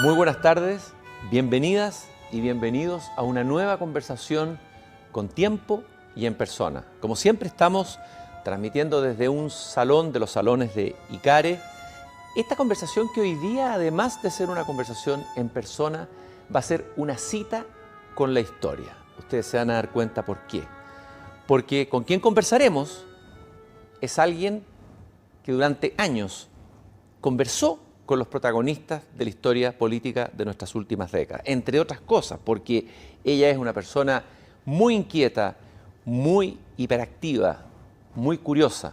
Muy buenas tardes, bienvenidas y bienvenidos a una nueva conversación con tiempo y en persona. Como siempre estamos transmitiendo desde un salón de los salones de ICARE. Esta conversación que hoy día, además de ser una conversación en persona, va a ser una cita con la historia. Ustedes se van a dar cuenta por qué. Porque con quien conversaremos es alguien que durante años conversó con los protagonistas de la historia política de nuestras últimas décadas, entre otras cosas, porque ella es una persona muy inquieta, muy hiperactiva, muy curiosa,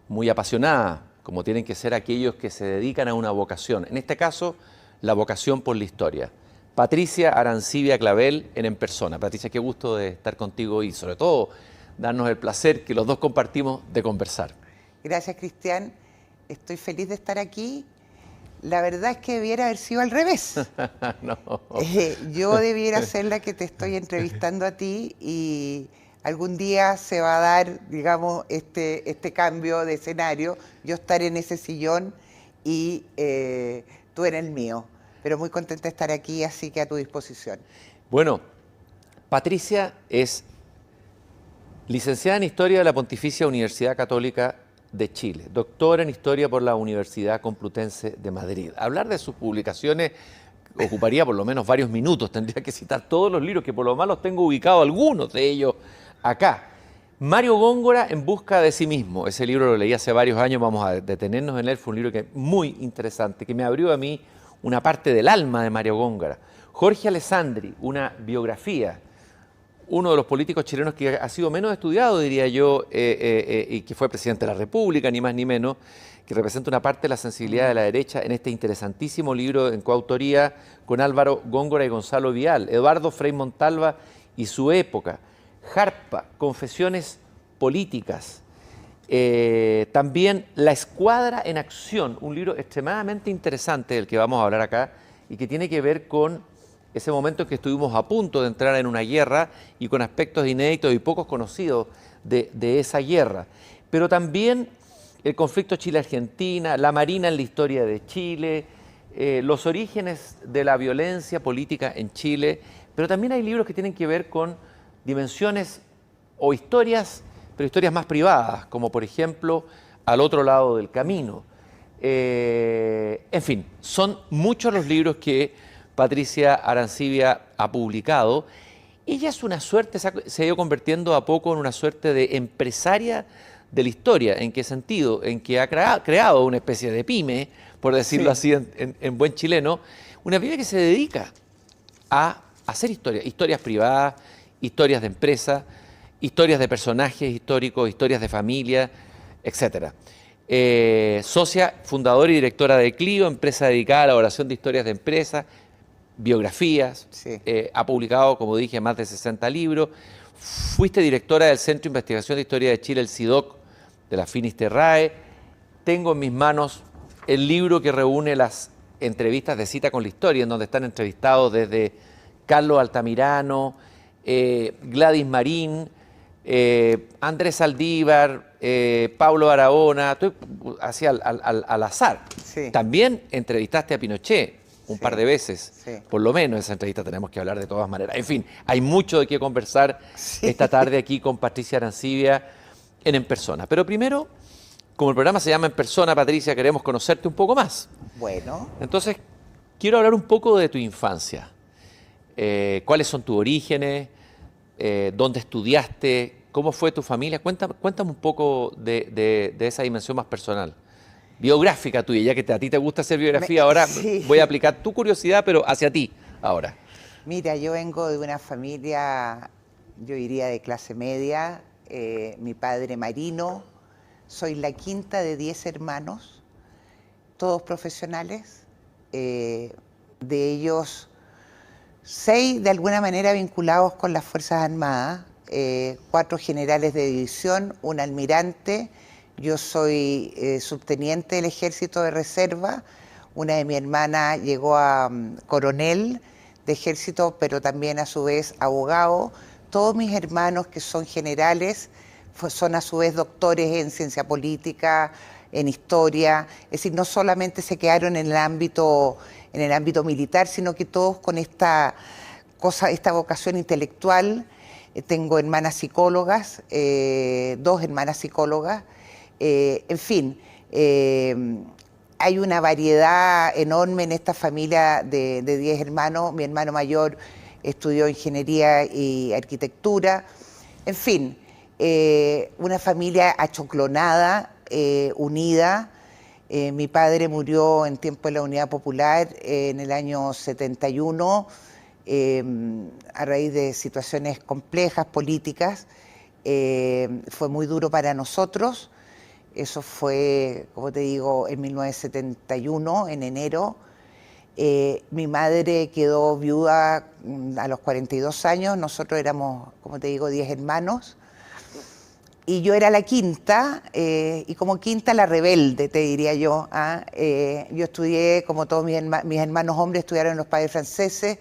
muy apasionada, como tienen que ser aquellos que se dedican a una vocación, en este caso, la vocación por la historia. Patricia Arancibia Clavel en persona. Patricia, qué gusto de estar contigo y sobre todo darnos el placer que los dos compartimos de conversar. Gracias, Cristian. Estoy feliz de estar aquí. La verdad es que debiera haber sido al revés. No. Yo debiera ser la que te estoy entrevistando a ti y algún día se va a dar, digamos, este cambio de escenario. Yo estaré en ese sillón y tú en el mío. Pero muy contenta de estar aquí, así que a tu disposición. Bueno, Patricia es licenciada en Historia de la Pontificia Universidad Católica de Chile, doctora en Historia por la Universidad Complutense de Madrid. Hablar de sus publicaciones ocuparía por lo menos varios minutos, tendría que citar todos los libros, que por lo menos tengo ubicados algunos de ellos acá. Mario Góngora en busca de sí mismo, ese libro lo leí hace varios años, vamos a detenernos en él, fue un libro que es muy interesante, que me abrió a mí una parte del alma de Mario Góngora. Jorge Alessandri, una biografía, uno de los políticos chilenos que ha sido menos estudiado, diría yo, y que fue presidente de la República, ni más ni menos, que representa una parte de la sensibilidad de la derecha en este interesantísimo libro en coautoría con Álvaro Góngora y Gonzalo Vial, Eduardo Frei Montalva y su época, Jarpa, Confesiones Políticas, también La Escuadra en Acción, un libro extremadamente interesante del que vamos a hablar acá y que tiene que ver con ese momento en que estuvimos a punto de entrar en una guerra y con aspectos inéditos y pocos conocidos de esa guerra. Pero también el conflicto Chile-Argentina, la Marina en la historia de Chile, los orígenes de la violencia política en Chile, pero también hay libros que tienen que ver con dimensiones o historias, pero historias más privadas, como por ejemplo Al otro lado del camino. En fin, son muchos los libros que Patricia Arancibia ha publicado. Ella es una suerte, se ha ido convirtiendo a poco en una suerte de empresaria de la historia. ¿En qué sentido? En que ha creado una especie de pyme, por decirlo así en buen chileno, una pyme que se dedica a hacer historias privadas, historias de empresa, historias de personajes históricos, historias de familia, etc. Socia, fundadora y directora de Clio, empresa dedicada a la elaboración de historias de empresas, biografías, ha publicado, como dije, más de 60 libros. Fuiste directora del Centro de Investigación de Historia de Chile, el CIDOC, de la Finisterrae. Tengo en mis manos el libro que reúne las entrevistas de Cita con la Historia, en donde están entrevistados desde Carlos Altamirano, Gladys Marín, Andrés Saldívar, Pablo Barahona, estoy así al azar. Sí. También entrevistaste a Pinochet un par de veces, sí. Por lo menos esa entrevista tenemos que hablar de todas maneras. En fin, hay mucho de qué conversar esta tarde aquí con Patricia Arancibia en persona. Pero primero, como el programa se llama En Persona, Patricia, queremos conocerte un poco más. Bueno. Entonces, quiero hablar un poco de tu infancia. ¿Cuáles son tus orígenes? ¿Dónde estudiaste? ¿Cómo fue tu familia? Cuéntame un poco de esa dimensión más personal. Biográfica tuya, ya que a ti te gusta hacer biografía, ahora voy a aplicar tu curiosidad, pero hacia ti ahora. Mira, yo vengo de una familia, yo diría de clase media, mi padre marino, soy la quinta de 10 hermanos, todos profesionales, de ellos 6 de alguna manera vinculados con las Fuerzas Armadas, 4 generales de división, un almirante. Yo soy subteniente del Ejército de Reserva. Una de mis hermanas llegó a coronel de Ejército, pero también a su vez abogado. todos mis hermanos que son generales son a su vez doctores en ciencia política, en historia, es decir, no solamente se quedaron en el ámbito militar, sino que todos con esta vocación intelectual. Tengo hermanas psicólogas, 2 hermanas psicólogas, en fin, hay una variedad enorme en esta familia de 10 hermanos. Mi hermano mayor estudió ingeniería y arquitectura, en fin, una familia achoclonada, unida. Mi padre murió en tiempo de la Unidad Popular en el año 71, a raíz de situaciones complejas políticas. Fue muy duro para nosotros. Eso fue, como te digo, en 1971, en enero. Mi madre quedó viuda a los 42 años. Nosotros éramos, como te digo, 10 hermanos. Y yo era la quinta, y como quinta la rebelde, te diría yo. Yo estudié, como todos mis hermanos hombres estudiaron en los padres franceses,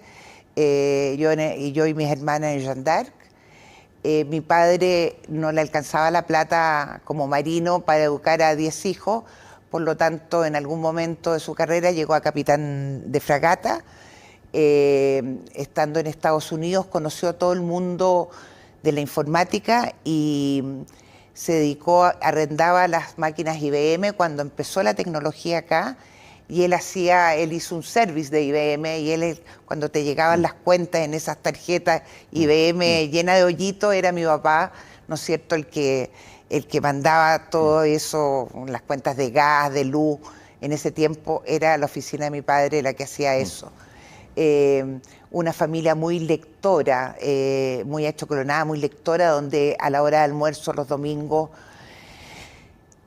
yo y mis hermanas en Jeanne d'Arc. Mi padre no le alcanzaba la plata como marino para educar a 10 hijos, por lo tanto, en algún momento de su carrera llegó a capitán de fragata. Estando en Estados Unidos, conoció a todo el mundo de la informática y se dedicó, arrendaba las máquinas IBM cuando empezó la tecnología acá, y él hizo un service de IBM, y cuando te llegaban las cuentas en esas tarjetas IBM llenas de hoyitos, era mi papá, ¿no es cierto?, el que mandaba todo eso, las cuentas de gas, de luz. En ese tiempo era la oficina de mi padre la que hacía eso. Una familia muy lectora, muy achoclonada, muy lectora, donde a la hora de almuerzo los domingos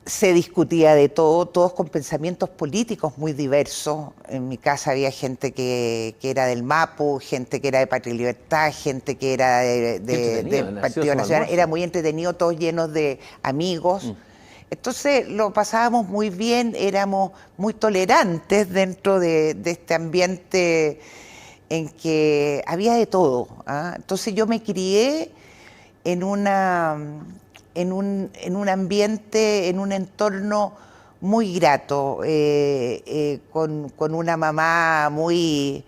se discutía de todo, todos con pensamientos políticos muy diversos. En mi casa había gente que era del MAPU, gente que era de Patria y Libertad, gente que era del Partido Nacional. Era muy entretenido, todos llenos de amigos. Entonces lo pasábamos muy bien, éramos muy tolerantes dentro de este ambiente en que había de todo. Entonces yo me crié en un ambiente, en un entorno muy grato, con una mamá muy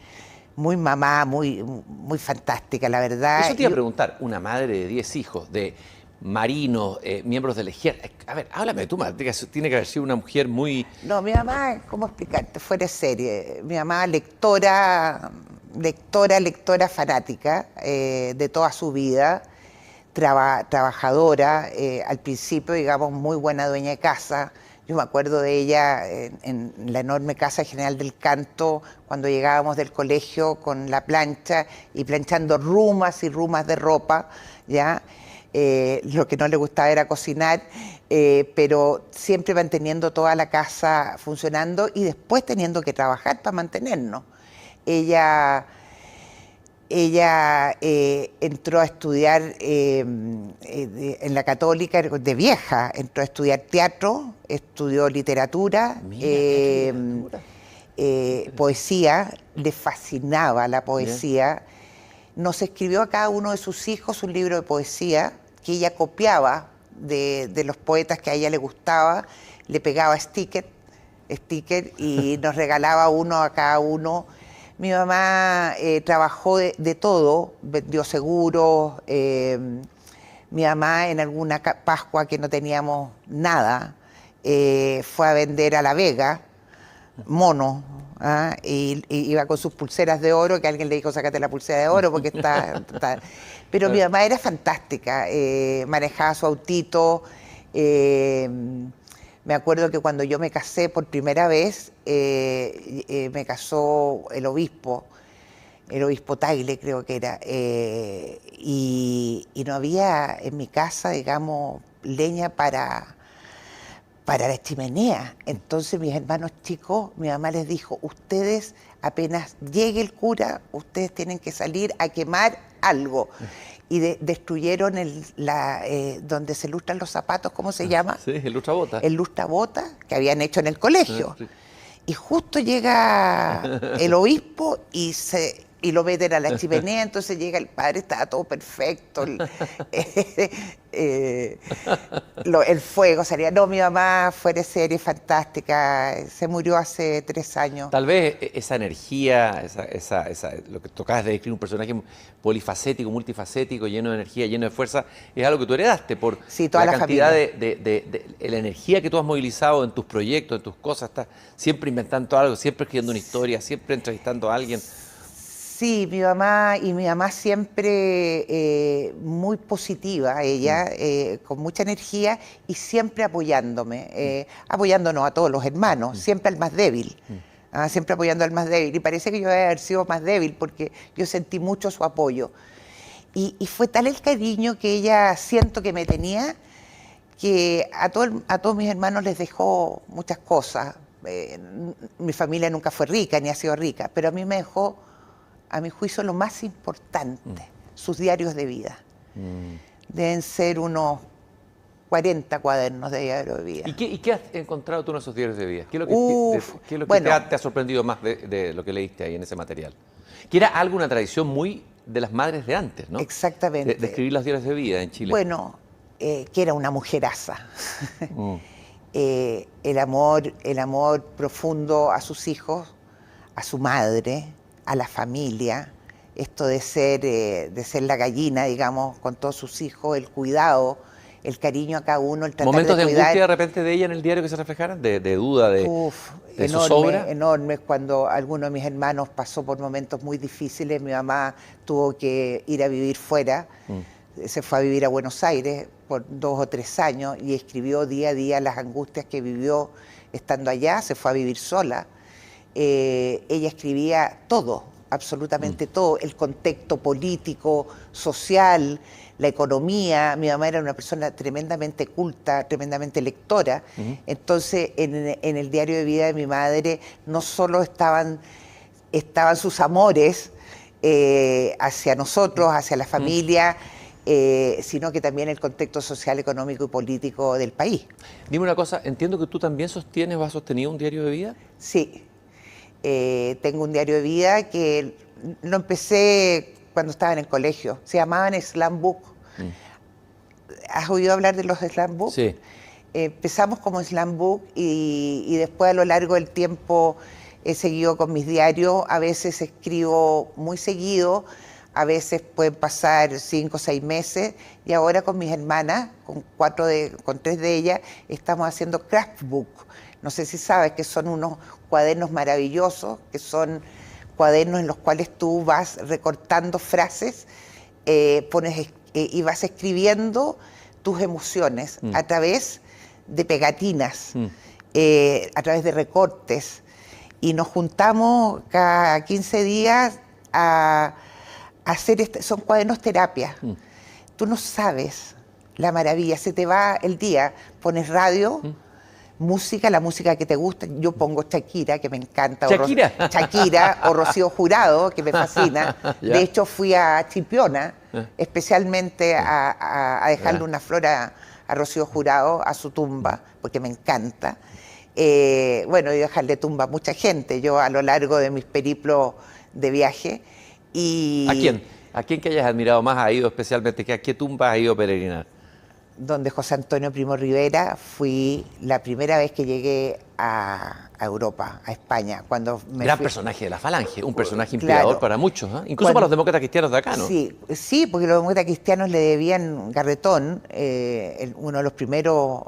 fantástica, la verdad. Eso te iba a preguntar, una madre de 10 hijos, de marinos, miembros del ejército. A ver, háblame de tu madre, tiene que haber sido una mujer muy... No, mi mamá, ¿cómo explicarte? Fuera de serie. Mi mamá, lectora fanática de toda su vida, trabajadora, al principio, digamos, muy buena dueña de casa. Yo me acuerdo de ella en la enorme casa General del Canto, cuando llegábamos del colegio con la plancha y planchando rumas y rumas de ropa, ¿ya? Lo que no le gustaba era cocinar, pero siempre manteniendo toda la casa funcionando y después teniendo que trabajar para mantenernos. Ella entró a estudiar en la Católica de vieja, entró a estudiar teatro, estudió literatura, poesía, le fascinaba la poesía. Nos escribió a cada uno de sus hijos un libro de poesía que ella copiaba de los poetas que a ella le gustaba, le pegaba sticker y nos regalaba uno a cada uno. Mi mamá trabajó de todo, vendió seguros. Mi mamá en alguna Pascua que no teníamos nada, fue a vender a La Vega mono, y iba con sus pulseras de oro, que alguien le dijo, sácate la pulsera de oro porque está... Pero mi mamá era fantástica, manejaba su autito. Me acuerdo que cuando yo me casé por primera vez, me casó el obispo Tagle, creo que era, y no había en mi casa, digamos, leña para la chimenea. Entonces mis hermanos chicos, mi mamá les dijo, ustedes apenas llegue el cura, ustedes tienen que salir a quemar algo. Y destruyeron donde se lustran los zapatos, ¿cómo se llama? Sí, el lustrabota. El lustrabota que habían hecho en el colegio. Sí. Y justo llega el obispo y se y lo meten a la chimenea, entonces llega el padre, estaba todo perfecto, el fuego salía. No, mi mamá fuera de serie, fantástica, se murió hace 3 años. Tal vez esa energía, lo que tocabas de describir un personaje polifacético, multifacético, lleno de energía, lleno de fuerza, es algo que tú heredaste por Sí, toda la la cantidad familia. de la energía que tú has movilizado en tus proyectos, en tus cosas. Estás siempre inventando algo, siempre escribiendo una historia, siempre entrevistando a alguien. Sí, mi mamá siempre muy positiva, ella, con mucha energía y siempre apoyándome, apoyándonos a todos los hermanos, siempre al más débil, siempre apoyando al más débil. Y parece que yo debe haber sido más débil porque yo sentí mucho su apoyo. Y fue tal el cariño que ella siento que me tenía, que a todos mis hermanos les dejó muchas cosas. Mi familia nunca fue rica ni ha sido rica, pero a mí me dejó, a mi juicio, lo más importante, sus diarios de vida. Deben ser unos 40 cuadernos de diario de vida. ¿Y qué has encontrado tú en esos diarios de vida? ¿Qué es lo que, qué es lo que bueno, te ha sorprendido más de lo que leíste ahí en ese material? Que era algo, una tradición muy de las madres de antes, ¿no? Exactamente. De escribir los diarios de vida en Chile. Bueno, que era una mujeraza. El amor profundo a sus hijos, a su madre, a la familia, esto de ser la gallina, digamos, con todos sus hijos, el cuidado, el cariño a cada uno, el tratar ¿Momentos de cuidar. angustia de repente de ella en el diario que se reflejaran? ¿De duda, de zozobra? Enormes. Cuando alguno de mis hermanos pasó por momentos muy difíciles, mi mamá tuvo que ir a vivir fuera, se fue a vivir a Buenos Aires por 2 o 3 años y escribió día a día las angustias que vivió estando allá, se fue a vivir sola. Ella escribía todo, absolutamente todo, el contexto político, social, la economía. Mi mamá era una persona tremendamente culta, tremendamente lectora. Entonces, en el diario de vida de mi madre no solo estaban sus amores hacia nosotros, hacia la familia, sino que también el contexto social, económico y político del país. Dime una cosa, entiendo que tú también sostienes o has sostenido un diario de vida. Sí. Tengo un diario de vida que lo empecé cuando estaba en el colegio. Se llamaban Slam Book. ¿Has oído hablar de los Slam Book? Sí. Empezamos como Slam Book y después a lo largo del tiempo he seguido con mis diarios. A veces escribo muy seguido, a veces pueden pasar 5 o 6 meses y ahora con mis hermanas, con 3 de ellas, estamos haciendo Craft Book. No sé si sabes que son unos cuadernos maravillosos, que son cuadernos en los cuales tú vas recortando frases, y vas escribiendo tus emociones a través de pegatinas, a través de recortes. Y nos juntamos cada 15 días a hacer, son cuadernos terapia. Tú no sabes la maravilla, se te va el día, pones radio, música, la música que te gusta. Yo pongo Shakira, que me encanta. ¿Shakira? Shakira o Rocío Jurado, que me fascina. De hecho, fui a Chipiona, especialmente a dejarle una flor a Rocío Jurado, a su tumba, porque me encanta. Bueno, y dejarle tumba a mucha gente, yo a lo largo de mis periplos de viaje. Y ¿A quién? ¿A quién que hayas admirado más ha ido especialmente? ¿A qué tumba has ido a peregrinar? Donde José Antonio Primo Rivera, fui la primera vez que llegué a Europa, a España. Gran personaje de la Falange, un personaje inspirador para muchos, ¿eh? Incluso para los demócratas cristianos de acá, ¿no? Sí, porque los demócratas cristianos le debían Garretón, uno de los primeros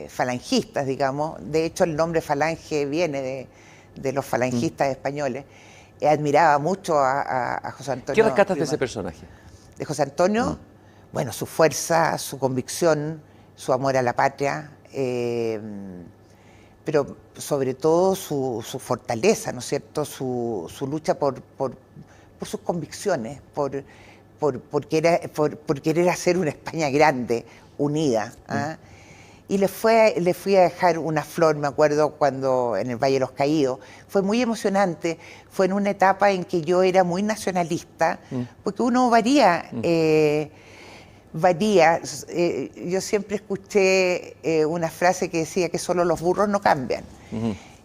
falangistas, digamos. De hecho, el nombre Falange viene de los falangistas españoles. Admiraba mucho a José Antonio. ¿Qué rescatas de ese personaje? De José Antonio, bueno, su fuerza, su convicción, su amor a la patria, pero sobre todo su fortaleza, ¿no es cierto? Su lucha por sus convicciones, por querer hacer una España grande, unida. Y le fui a dejar una flor, me acuerdo, cuando en el Valle de los Caídos. Fue muy emocionante, fue en una etapa en que yo era muy nacionalista, porque uno varía. Yo siempre escuché una frase que decía que solo los burros no cambian.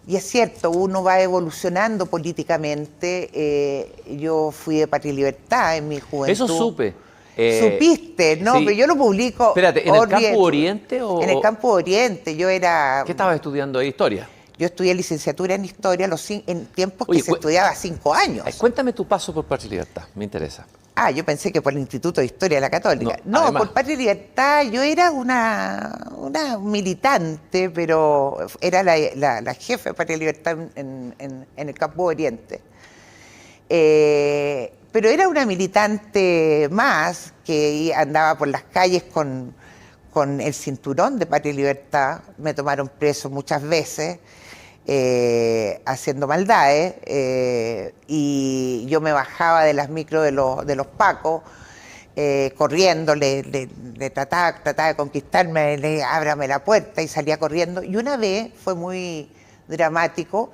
Y es cierto, uno va evolucionando políticamente. Yo fui de Patria y Libertad en mi juventud. Eso supe. ¿Supiste? No, sí. pero yo lo publico. Espérate, ¿en el Campo Oriente o...? En el Campo Oriente. Yo era... ¿Qué estabas estudiando de historia? Yo estudié licenciatura en historia en tiempos Oye, que se estudiaba 5 años. Cuéntame tu paso por Patria y Libertad, me interesa. Ah, yo pensé que por el Instituto de Historia de la Católica. No, No, además. por Patria y Libertad yo era una militante, pero era la jefe de Patria y Libertad en el Campo Oriente. Pero era una militante más que andaba por las calles con el cinturón de Patria y Libertad. Me tomaron preso muchas veces. Haciendo maldades, y yo me bajaba de las micros de los pacos, corriendo, le trataba de conquistarme, ábrame la puerta, y salía corriendo. Y una vez fue muy dramático,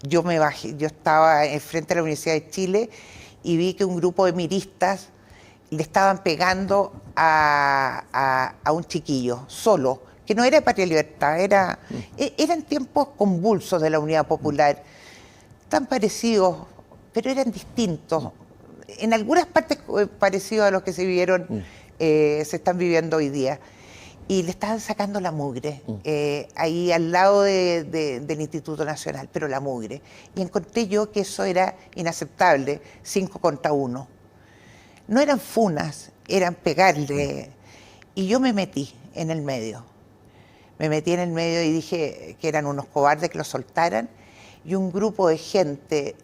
yo me bajé, yo estaba enfrente de la Universidad de Chile y vi que un grupo de miristas le estaban pegando a un chiquillo, solo, que no era de Patria y Libertad, eran tiempos convulsos de la Unidad Popular, tan parecidos, pero eran distintos. En algunas partes parecidos a los que se vivieron, se están viviendo hoy día. Y le estaban sacando la mugre, ahí al lado del Instituto Nacional, pero la mugre. Y encontré yo que eso era inaceptable, 5 contra 1. No eran funas, eran pegarle. Y yo me metí en el medio. Me metí en el medio y dije que eran unos cobardes, que los soltaran, y un grupo de gente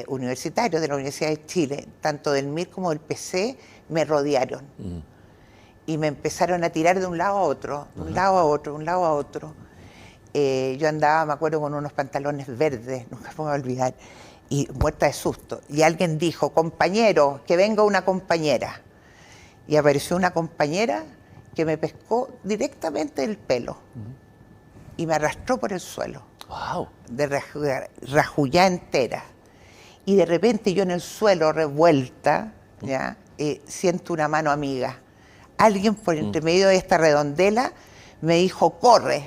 universitarios de la Universidad de Chile, tanto del MIR como del PC, me rodearon. Y me empezaron a tirar de un lado a otro, de un lado a otro, de un lado a otro. Yo andaba, me acuerdo, con unos pantalones verdes, nunca me voy a olvidar, y muerta de susto. Y alguien dijo, compañero, que venga una compañera. Y apareció una compañera que me pescó directamente el pelo y me arrastró por el suelo, Wow. de rajullá entera. Y de repente yo en el suelo, revuelta, ¿ya? Siento una mano amiga. Alguien por entre medio de esta redondela me dijo, corre.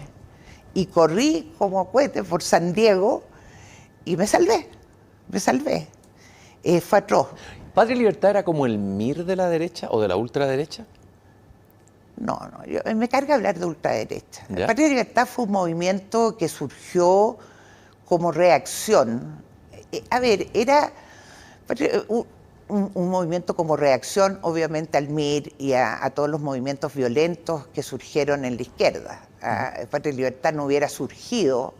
Y corrí como cohete por San Diego y me salvé, me salvé. Fue atroz. ¿Patria y Libertad era como el MIR de la derecha o de la ultraderecha? No, me carga hablar de ultraderecha. ¿Ya? Patria y Libertad fue un movimiento que surgió como reacción. Era un movimiento como reacción, obviamente, al MIR y a todos los movimientos violentos que surgieron en la izquierda. Patria y Libertad no hubiera surgido,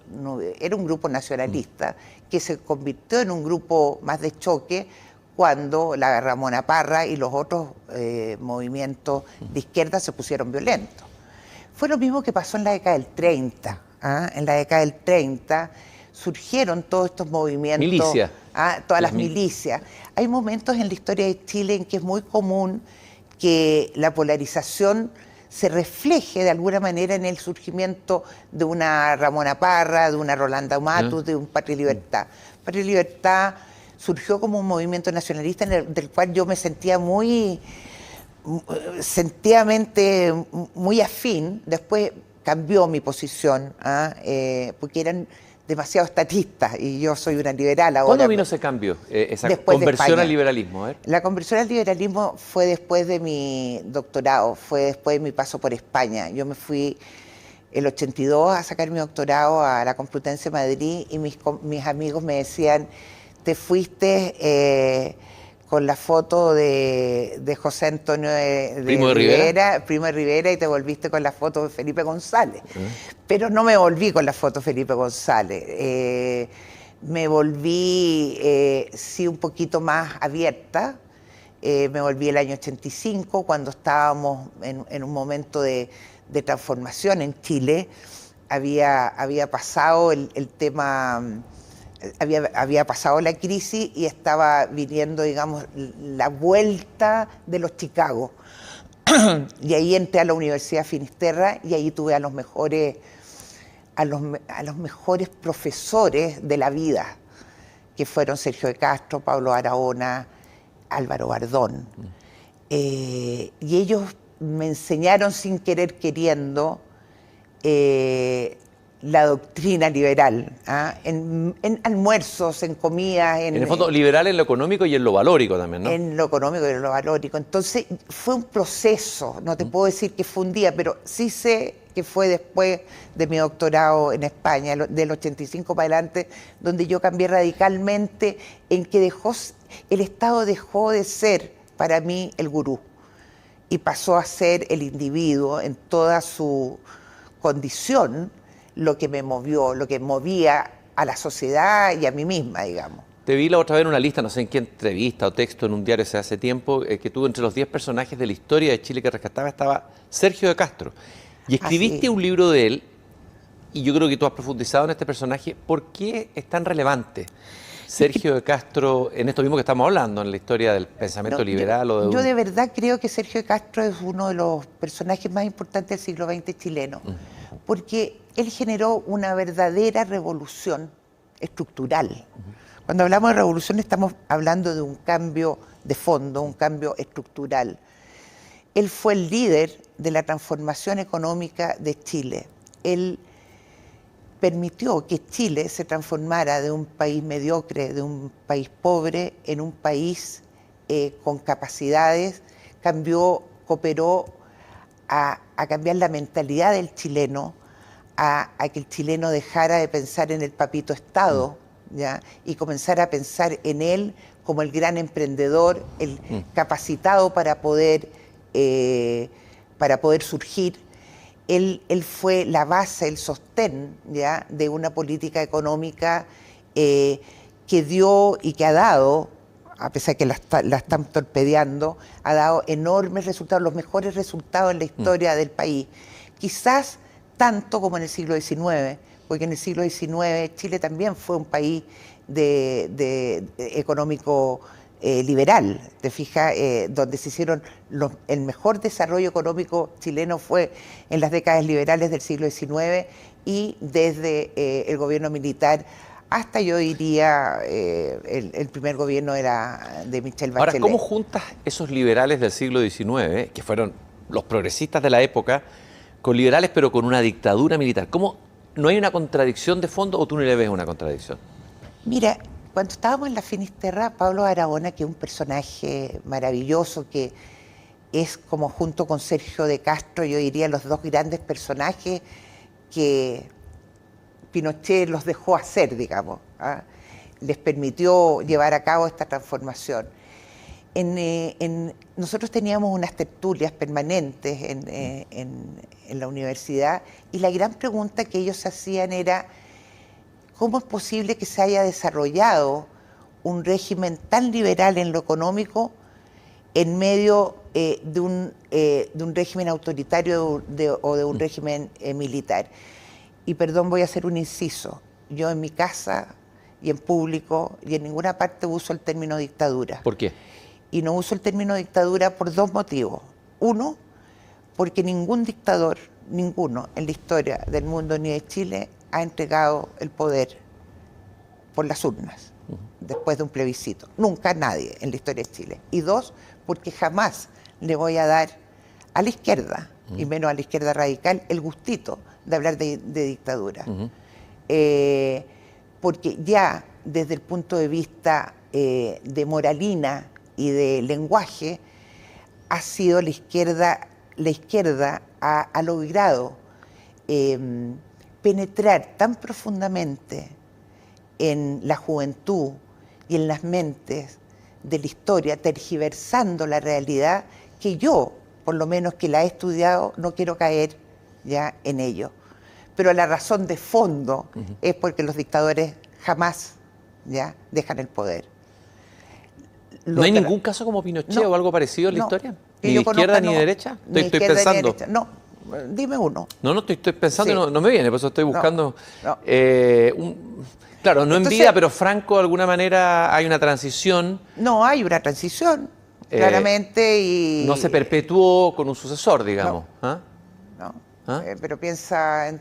era un grupo nacionalista que se convirtió en un grupo más de choque cuando la Ramona Parra y los otros movimientos de izquierda se pusieron violentos. Fue lo mismo que pasó en la década del 30. En la década del 30 surgieron todos estos movimientos. Milicia. Todas las milicias. Hay momentos en la historia de Chile en que es muy común que la polarización se refleje de alguna manera en el surgimiento de una Ramona Parra, de una Rolanda Matus, de un Patria y Libertad. Patria y Libertad surgió como un movimiento nacionalista del cual yo me sentía sentidamente muy afín. Después cambió mi posición, porque eran demasiado estatistas y yo soy una liberal ahora. ¿Cuándo vino ese cambio, esa Después de conversión España. al liberalismo? La conversión al liberalismo fue después de mi doctorado, fue después de mi paso por España. Yo me fui el 82 a sacar mi doctorado a la Complutense de Madrid y mis amigos me decían, te fuiste con la foto de José Antonio ¿Primo de Rivera? Primo de Rivera, y te volviste con la foto de Felipe González. Pero no me volví con la foto de Felipe González. Me volví, sí, un poquito más abierta. Me volví el año 85, cuando estábamos en un momento de transformación en Chile. Había pasado el tema... Había pasado la crisis y estaba viniendo, digamos, la vuelta de los Chicago. Y ahí entré a la Universidad Finisterra y ahí tuve a los mejores profesores de la vida, que fueron Sergio de Castro, Pablo Arahona, Álvaro Bardón. Y ellos me enseñaron sin querer queriendo la doctrina liberal, ¿ah? En almuerzos, en comidas. En el fondo, liberal en lo económico y en lo valórico también, ¿no? En lo económico y en lo valórico. Entonces, fue un proceso, no te puedo decir que fue un día, pero sí sé que fue después de mi doctorado en España, del 85 para adelante, donde yo cambié radicalmente en que el Estado dejó de ser para mí el gurú y pasó a ser el individuo en toda su condición, lo que me movió, lo que movía a la sociedad y a mí misma, digamos. Te vi la otra vez en una lista, no sé en qué entrevista o texto en un diario hace tiempo, que tuvo entre los 10 personajes de la historia de Chile que rescataba, estaba Sergio de Castro. Y escribiste un libro de él, y yo creo que tú has profundizado en este personaje. ¿Por qué es tan relevante Sergio de Castro en esto mismo que estamos hablando, en la historia del pensamiento liberal? Yo de verdad creo que Sergio de Castro es uno de los personajes más importantes del siglo XX chileno, porque él generó una verdadera revolución estructural. Cuando hablamos de revolución estamos hablando de un cambio de fondo, un cambio estructural. Él fue el líder de la transformación económica de Chile. Él permitió que Chile se transformara de un país mediocre, de un país pobre, en un país con capacidades, cooperó a cambiar la mentalidad del chileno, a que el chileno dejara de pensar en el papito Estado, ¿ya? Y comenzara a pensar en él como el gran emprendedor, el capacitado para poder surgir. Él fue la base, el sostén, ¿ya?, de una política económica que dio y que ha dado, a pesar que la están torpedeando, ha dado enormes resultados, los mejores resultados en la historia del país. Quizás tanto como en el siglo XIX, porque en el siglo XIX Chile también fue un país económico liberal, te fijas, donde se hicieron el mejor desarrollo económico chileno fue en las décadas liberales del siglo XIX y desde el gobierno militar hasta, yo diría, el primer gobierno era de Michelle Bachelet. Ahora, ¿cómo juntas esos liberales del siglo XIX, que fueron los progresistas de la época, con liberales pero con una dictadura militar? ¿Cómo no hay una contradicción de fondo o tú no le ves una contradicción? Mira, cuando estábamos en la Finisterra, Pablo Aragona, que es un personaje maravilloso, que es como junto con Sergio de Castro, yo diría los dos grandes personajes que Pinochet los dejó hacer, digamos, ¿ah? Les permitió llevar a cabo esta transformación. Nosotros teníamos unas tertulias permanentes en la universidad y la gran pregunta que ellos hacían era: ¿cómo es posible que se haya desarrollado un régimen tan liberal en lo económico en medio de un régimen autoritario o de un régimen militar? Y perdón, voy a hacer un inciso. Yo en mi casa y en público y en ninguna parte uso el término dictadura. ¿Por qué? Y no uso el término dictadura por dos motivos. Uno, porque ningún dictador, ninguno en la historia del mundo ni de Chile ha entregado el poder por las urnas después de un plebiscito. Nunca nadie en la historia de Chile. Y dos, porque jamás le voy a dar a la izquierda, y menos a la izquierda radical, el gustito de hablar de dictadura. Porque ya desde el punto de vista de moralina y de lenguaje, ha sido la izquierda ha logrado penetrar tan profundamente en la juventud y en las mentes de la historia, tergiversando la realidad, que yo, por lo menos que la he estudiado, no quiero caer ya en ello. Pero la razón de fondo es porque los dictadores jamás ya dejan el poder. ¿No hay ningún caso como Pinochet o algo parecido en la historia? ¿Ni de izquierda ni de derecha? Estoy pensando. No, dime uno. No, estoy pensando y no me viene, por eso estoy buscando. Claro, no en Entonces, vida, pero Franco, de alguna manera, hay una transición. No hay una transición, claramente. Y no se perpetuó con un sucesor, digamos. Pero piensa.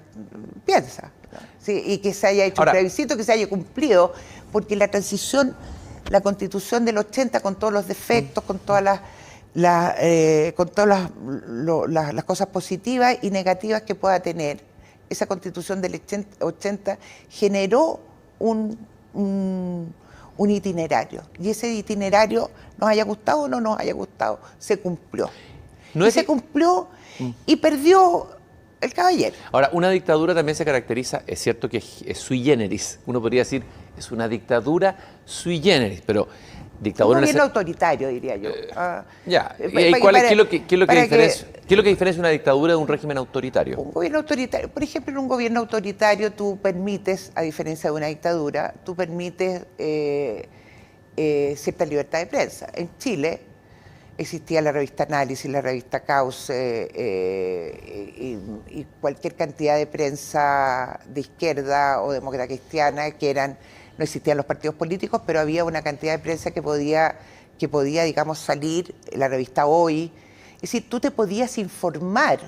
Sí, y que se haya hecho un plebiscito, que se haya cumplido, porque la transición, la Constitución del 80, con todos los defectos, con todas las cosas positivas y negativas que pueda tener, esa constitución del 80 generó un itinerario. Y ese itinerario, nos haya gustado o no nos haya gustado, se cumplió. No y es se cumplió y perdió el caballero. Ahora, una dictadura también se caracteriza, es cierto que es sui generis, uno podría decir, es una dictadura sui generis, pero dictadura... Un gobierno autoritario, diría yo. Ya, ¿qué es lo que diferencia una dictadura de un régimen autoritario? Un gobierno autoritario, por ejemplo, en un gobierno autoritario tú permites, a diferencia de una dictadura, tú permites cierta libertad de prensa. En Chile existía la revista Análisis, la revista Cauce y cualquier cantidad de prensa de izquierda o demócrata cristiana no existían los partidos políticos, pero había una cantidad de prensa que podía, digamos, salir, la revista Hoy. Es decir, tú te podías informar.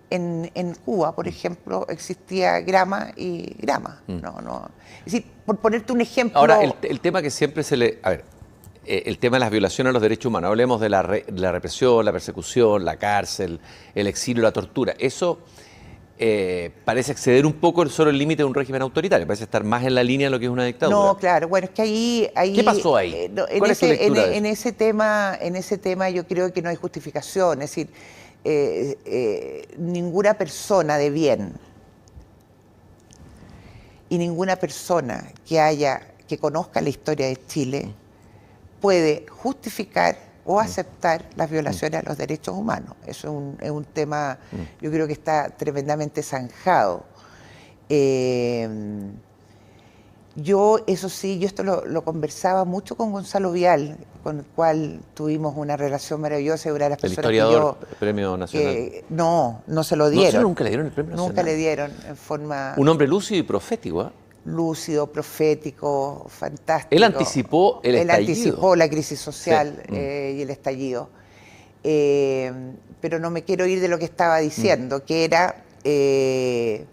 En Cuba, por ejemplo, existía Grama y Grama. Es decir, por ponerte un ejemplo... Ahora, el tema que siempre se le... A ver, el tema de las violaciones a los derechos humanos. Hablemos de la represión, la persecución, la cárcel, el exilio, la tortura. Eso parece exceder un poco solo el límite de un régimen autoritario. Parece estar más en la línea de lo que es una dictadura. No, claro. Bueno, es que ahí ¿Qué pasó ahí? ¿Cuál es tu lectura de eso? En ese tema yo creo que no hay justificación. Es decir, ninguna persona de bien y ninguna persona que conozca la historia de Chile puede justificar o aceptar las violaciones a los derechos humanos. Eso es un tema, yo creo que está tremendamente zanjado. Yo esto lo conversaba mucho con Gonzalo Vial, con el cual tuvimos una relación maravillosa, una de las personas el historiador, premio nacional. No se lo dieron. ¿No, nunca le dieron el premio nacional? Nunca le dieron en forma... Un hombre lúcido y profético, ¿eh? Lúcido, profético, fantástico. Él anticipó el estallido. Él anticipó la crisis social y el estallido. Pero no me quiero ir de lo que estaba diciendo, que era... se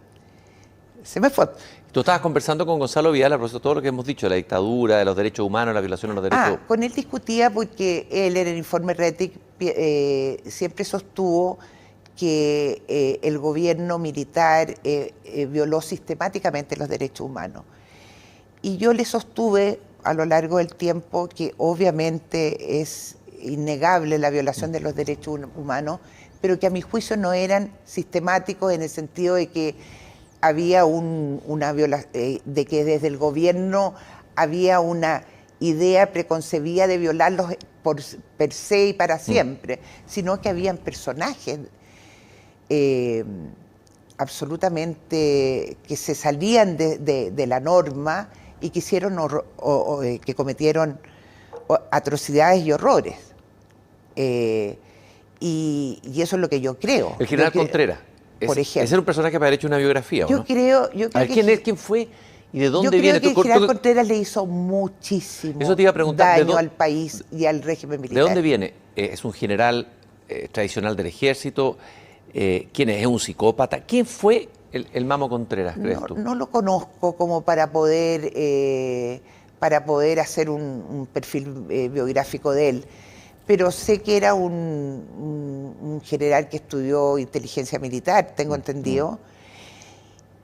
me fue. Tú estabas conversando con Gonzalo Vial a propósito de todo lo que hemos dicho, la dictadura, de los derechos humanos, la violación de los derechos... Con él discutía porque él en el informe Rettig siempre sostuvo que el gobierno militar violó sistemáticamente los derechos humanos. Y yo le sostuve a lo largo del tiempo que obviamente es innegable la violación de los derechos humanos, pero que a mi juicio no eran sistemáticos en el sentido de que había una violación, de que desde el gobierno había una idea preconcebida de violarlos per se y para siempre, sino que habían personajes absolutamente que se salían de la norma y que hicieron que cometieron atrocidades y horrores. Y eso es lo que yo creo. El general Contreras, por ejemplo. Ese era un personaje que había hecho una biografía, ¿o no? Yo creo a ver, ¿quién fue y de dónde viene? Yo creo que el general Contreras le hizo muchísimo daño al país y al régimen militar. ¿De dónde viene? ¿Es un general tradicional del ejército? ¿Quién es? ¿Es un psicópata? ¿Quién fue el Mamo Contreras, crees tú? No lo conozco como para poder hacer un perfil biográfico de él, pero sé que era un general que estudió inteligencia militar, tengo entendido,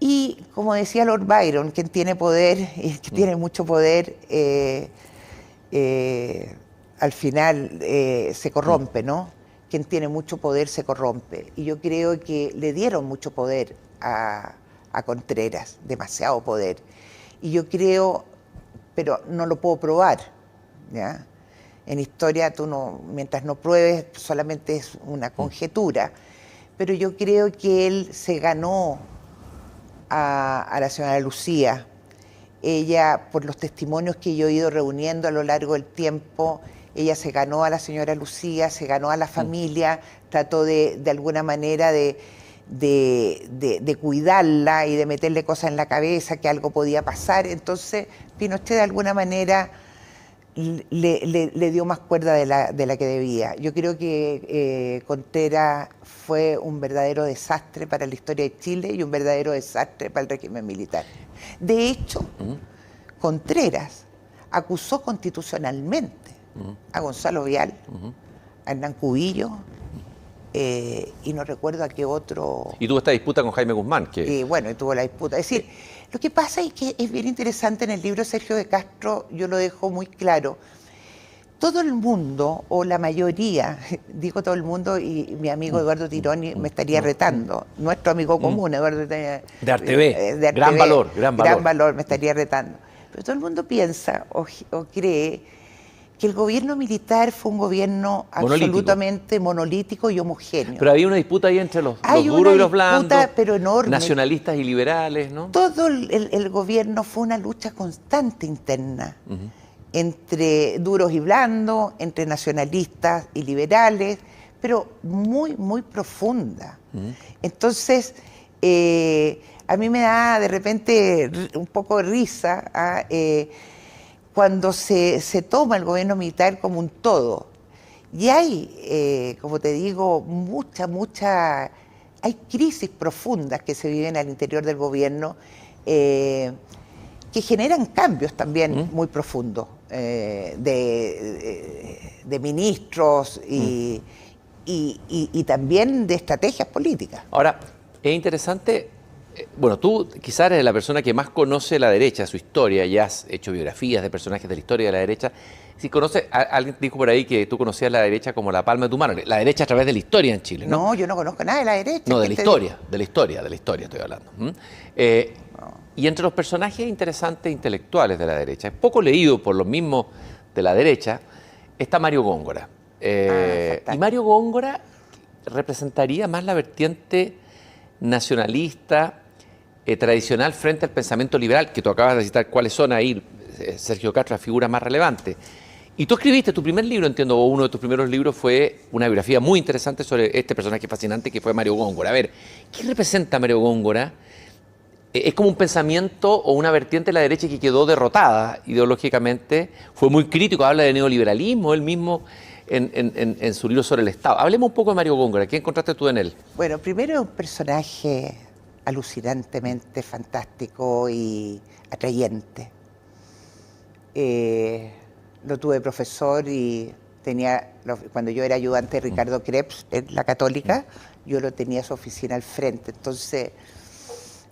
y como decía Lord Byron, quien tiene poder, y que tiene mucho poder, al final se corrompe, ¿no? Quien tiene mucho poder se corrompe. Y yo creo que le dieron mucho poder a Contreras, demasiado poder. Y yo creo, pero no lo puedo probar, ¿ya? En historia tú mientras no pruebes, solamente es una conjetura. Pero yo creo que él se ganó a la señora Lucía. Ella, por los testimonios que yo he ido reuniendo a lo largo del tiempo, ella se ganó a la señora Lucía, se ganó a la familia, trató de alguna manera de cuidarla y de meterle cosas en la cabeza, que algo podía pasar. Entonces, Pinochet de alguna manera le dio más cuerda de la que debía. Yo creo que Contreras fue un verdadero desastre para la historia de Chile y un verdadero desastre para el régimen militar. De hecho, Contreras acusó constitucionalmente a Gonzalo Vial, a Hernán Cubillo, y no recuerdo a qué otro. Y tuvo esta disputa con Jaime Guzmán. Y bueno, y tuvo la disputa. Es decir, lo que pasa es que es bien interesante en el libro de Sergio de Castro, yo lo dejo muy claro. Todo el mundo, o la mayoría, digo todo el mundo, y mi amigo Eduardo Tironi me estaría retando, nuestro amigo común, Eduardo de ArtV, gran valor, gran valor. Gran valor, me estaría retando. Pero todo el mundo piensa o cree que el gobierno militar fue un gobierno absolutamente monolítico y homogéneo. Pero había una disputa ahí entre los duros y los blandos, pero enorme, nacionalistas y liberales, ¿no? Todo el gobierno fue una lucha constante interna. Entre duros y blandos, entre nacionalistas y liberales, pero muy, muy profunda. Entonces, a mí me da de repente un poco de risa cuando se toma el gobierno militar como un todo. Y hay, como te digo, hay crisis profundas que se viven al interior del gobierno que generan cambios también muy profundos de ministros y también de estrategias políticas. Ahora, es interesante, bueno, tú quizás eres la persona que más conoce la derecha, su historia, ya has hecho biografías de personajes de la historia de la derecha. Si conoces, alguien dijo por ahí que tú conocías la derecha como la palma de tu mano, la derecha a través de la historia en Chile, ¿no? No, yo no conozco nada de la derecha. No, de la historia estoy hablando. Y entre los personajes interesantes intelectuales de la derecha, poco leído por los mismos de la derecha, está Mario Góngora. Y Mario Góngora representaría más la vertiente nacionalista, tradicional frente al pensamiento liberal, que tú acabas de citar cuáles son ahí, Sergio Castro, la figura más relevante. Y tú escribiste tu primer libro, entiendo, o uno de tus primeros libros fue una biografía muy interesante sobre este personaje fascinante que fue Mario Góngora. A ver, ¿qué representa Mario Góngora? Es como un pensamiento o una vertiente de la derecha que quedó derrotada ideológicamente, fue muy crítico, habla de neoliberalismo, él mismo en su libro sobre el Estado. Hablemos un poco de Mario Góngora, ¿qué encontraste tú en él? Bueno, primero es un personaje alucinantemente fantástico y atrayente. Lo tuve profesor y cuando yo era ayudante de Ricardo Krebs en la Católica, yo lo tenía a su oficina al frente, entonces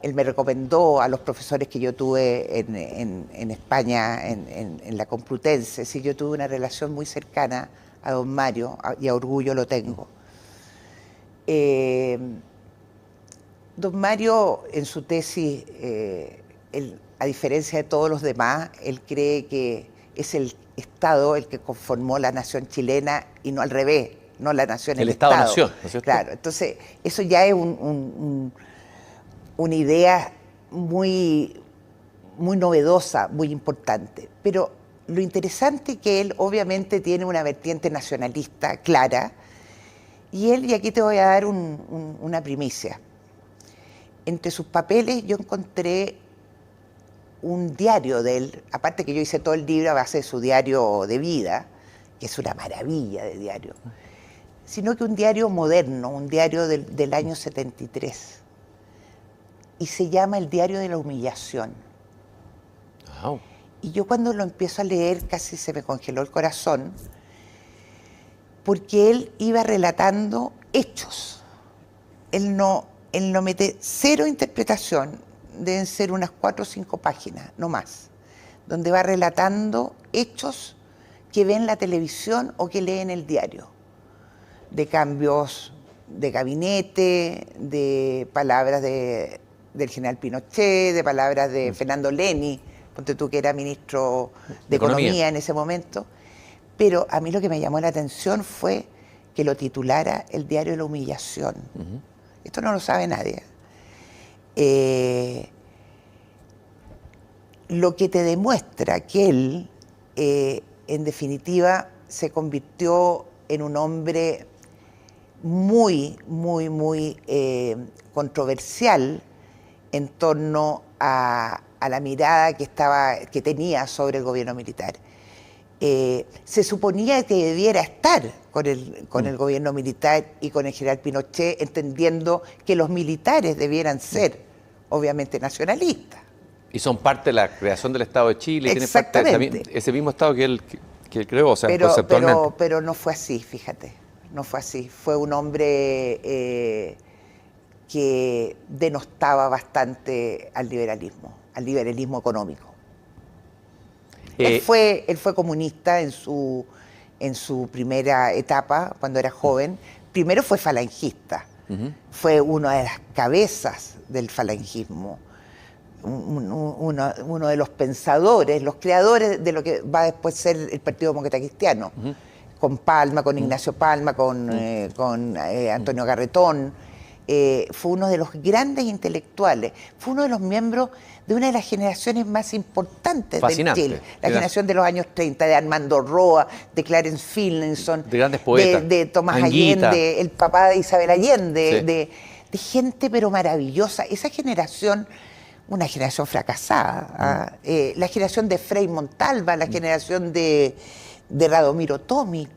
él me recomendó a los profesores que yo tuve en España, en la Complutense. Sí, yo tuve una relación muy cercana a don Mario y a orgullo lo tengo. Don Mario, en su tesis, a diferencia de todos los demás, él cree que es el Estado el que conformó la nación chilena y no al revés, no la nación, el Estado. Estado-nación, ¿no es cierto? Claro, entonces eso ya es una idea muy novedosa, muy importante. Pero lo interesante es que él obviamente tiene una vertiente nacionalista clara, y aquí te voy a dar una primicia. Entre sus papeles yo encontré un diario de él, aparte que yo hice todo el libro a base de su diario de vida, que es una maravilla de diario, sino que un diario moderno, un diario del año 73. Y se llama El diario de la humillación. Wow. Y yo cuando lo empiezo a leer casi se me congeló el corazón, porque él iba relatando hechos. Él no mete cero interpretación, deben ser unas 4 o 5 páginas, no más, donde va relatando hechos que ve en la televisión o que lee en el diario, de cambios de gabinete, de palabras del general Pinochet, de palabras de Fernando Leni, ponte tú que era ministro de Economía en ese momento. Pero a mí lo que me llamó la atención fue que lo titulara El diario de la humillación. Esto no lo sabe nadie. Lo que te demuestra que él, en definitiva, se convirtió en un hombre muy controversial en torno a la mirada que tenía sobre el gobierno militar. Se suponía que debiera estar con el gobierno militar y con el general Pinochet, entendiendo que los militares debieran ser, obviamente, nacionalistas. Y son parte de la creación del Estado de Chile, y tiene parte Exactamente. ese mismo Estado que él creó, o sea, pero conceptualmente. pero no fue así, fíjate. no fue así. Fue un hombre que denostaba bastante al liberalismo económico. Él fue comunista en su primera etapa, cuando era joven. Primero fue falangista, fue una de las cabezas del falangismo, uno de los pensadores, los creadores de lo que va a después ser el Partido Demócrata Cristiano, con Palma, con Ignacio Palma, con Antonio Garretón. Fue uno de los grandes intelectuales, fue uno de los miembros de una de las generaciones más importantes del Chile, la generación de los años 30, de Armando Roa, de Clarence Finlayson, de grandes poetas, de Tomás Anguita. Allende, el papá de Isabel Allende, Sí. de gente pero maravillosa. Esa generación, una generación fracasada, la generación de Frei Montalva, la generación de Radomiro Tomic,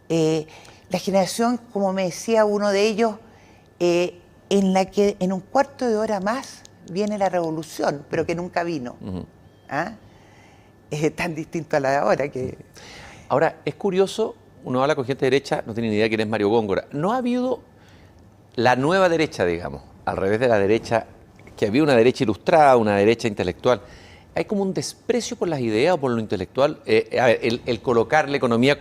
la generación, como me decía uno de ellos, en la que en un cuarto de hora más viene la revolución, pero que nunca vino. Es tan distinto a la de ahora que... Ahora, es curioso, uno habla con gente de derecha, no tiene ni idea quién es Mario Góngora. No ha habido la nueva derecha, digamos, al revés de la derecha, que había una derecha ilustrada, una derecha intelectual. Hay como un desprecio por las ideas o por lo intelectual. El colocar la economía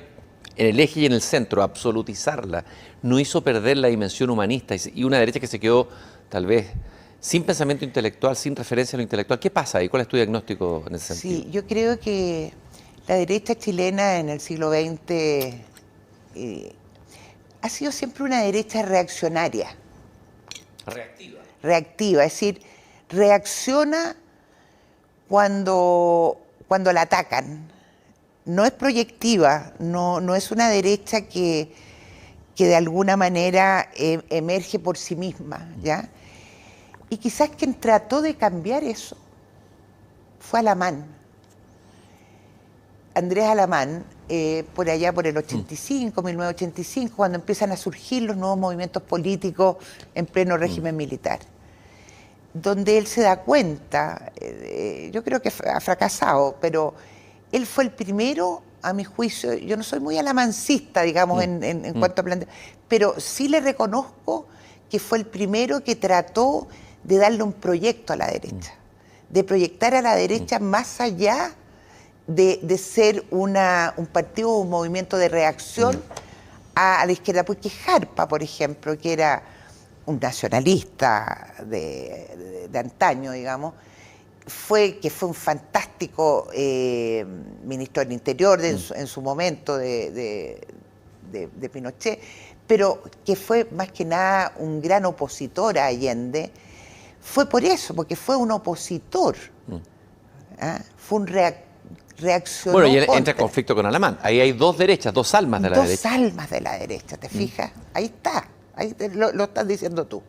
en el eje y en el centro, absolutizarla, no hizo perder la dimensión humanista y una derecha que se quedó tal vez sin pensamiento intelectual, sin referencia a lo intelectual. ¿Qué pasa ahí? ¿Cuál es tu diagnóstico en ese sentido? Sí, yo creo que la derecha chilena en el siglo XX ha sido siempre una derecha reaccionaria. Reactiva. Reactiva, es decir, reacciona cuando la atacan. No es proyectiva, no es una derecha que de alguna manera emerge por sí misma, ¿ya? Y quizás quien trató de cambiar eso fue Alamán. Andrés Alamán, por allá por el 85, 1985, cuando empiezan a surgir los nuevos movimientos políticos en pleno régimen militar, donde él se da cuenta, yo creo que ha fracasado, pero él fue el primero, a mi juicio, yo no soy muy alamancista, digamos, en cuanto a plantear, pero sí le reconozco que fue el primero que trató de darle un proyecto a la derecha, de proyectar a la derecha más allá de ser un partido o un movimiento de reacción a la izquierda. Porque Jarpa, por ejemplo, que era un nacionalista de antaño, digamos, que fue un fantástico ministro del Interior en su momento de Pinochet, pero que fue más que nada un gran opositor a Allende, fue por eso, porque fue un opositor, fue un reaccionó. Bueno, y entra en conflicto con Alamán. Ahí hay dos derechas, dos almas de la derecha. Dos almas de la derecha, ¿te fijas? Ahí está, ahí lo estás diciendo tú.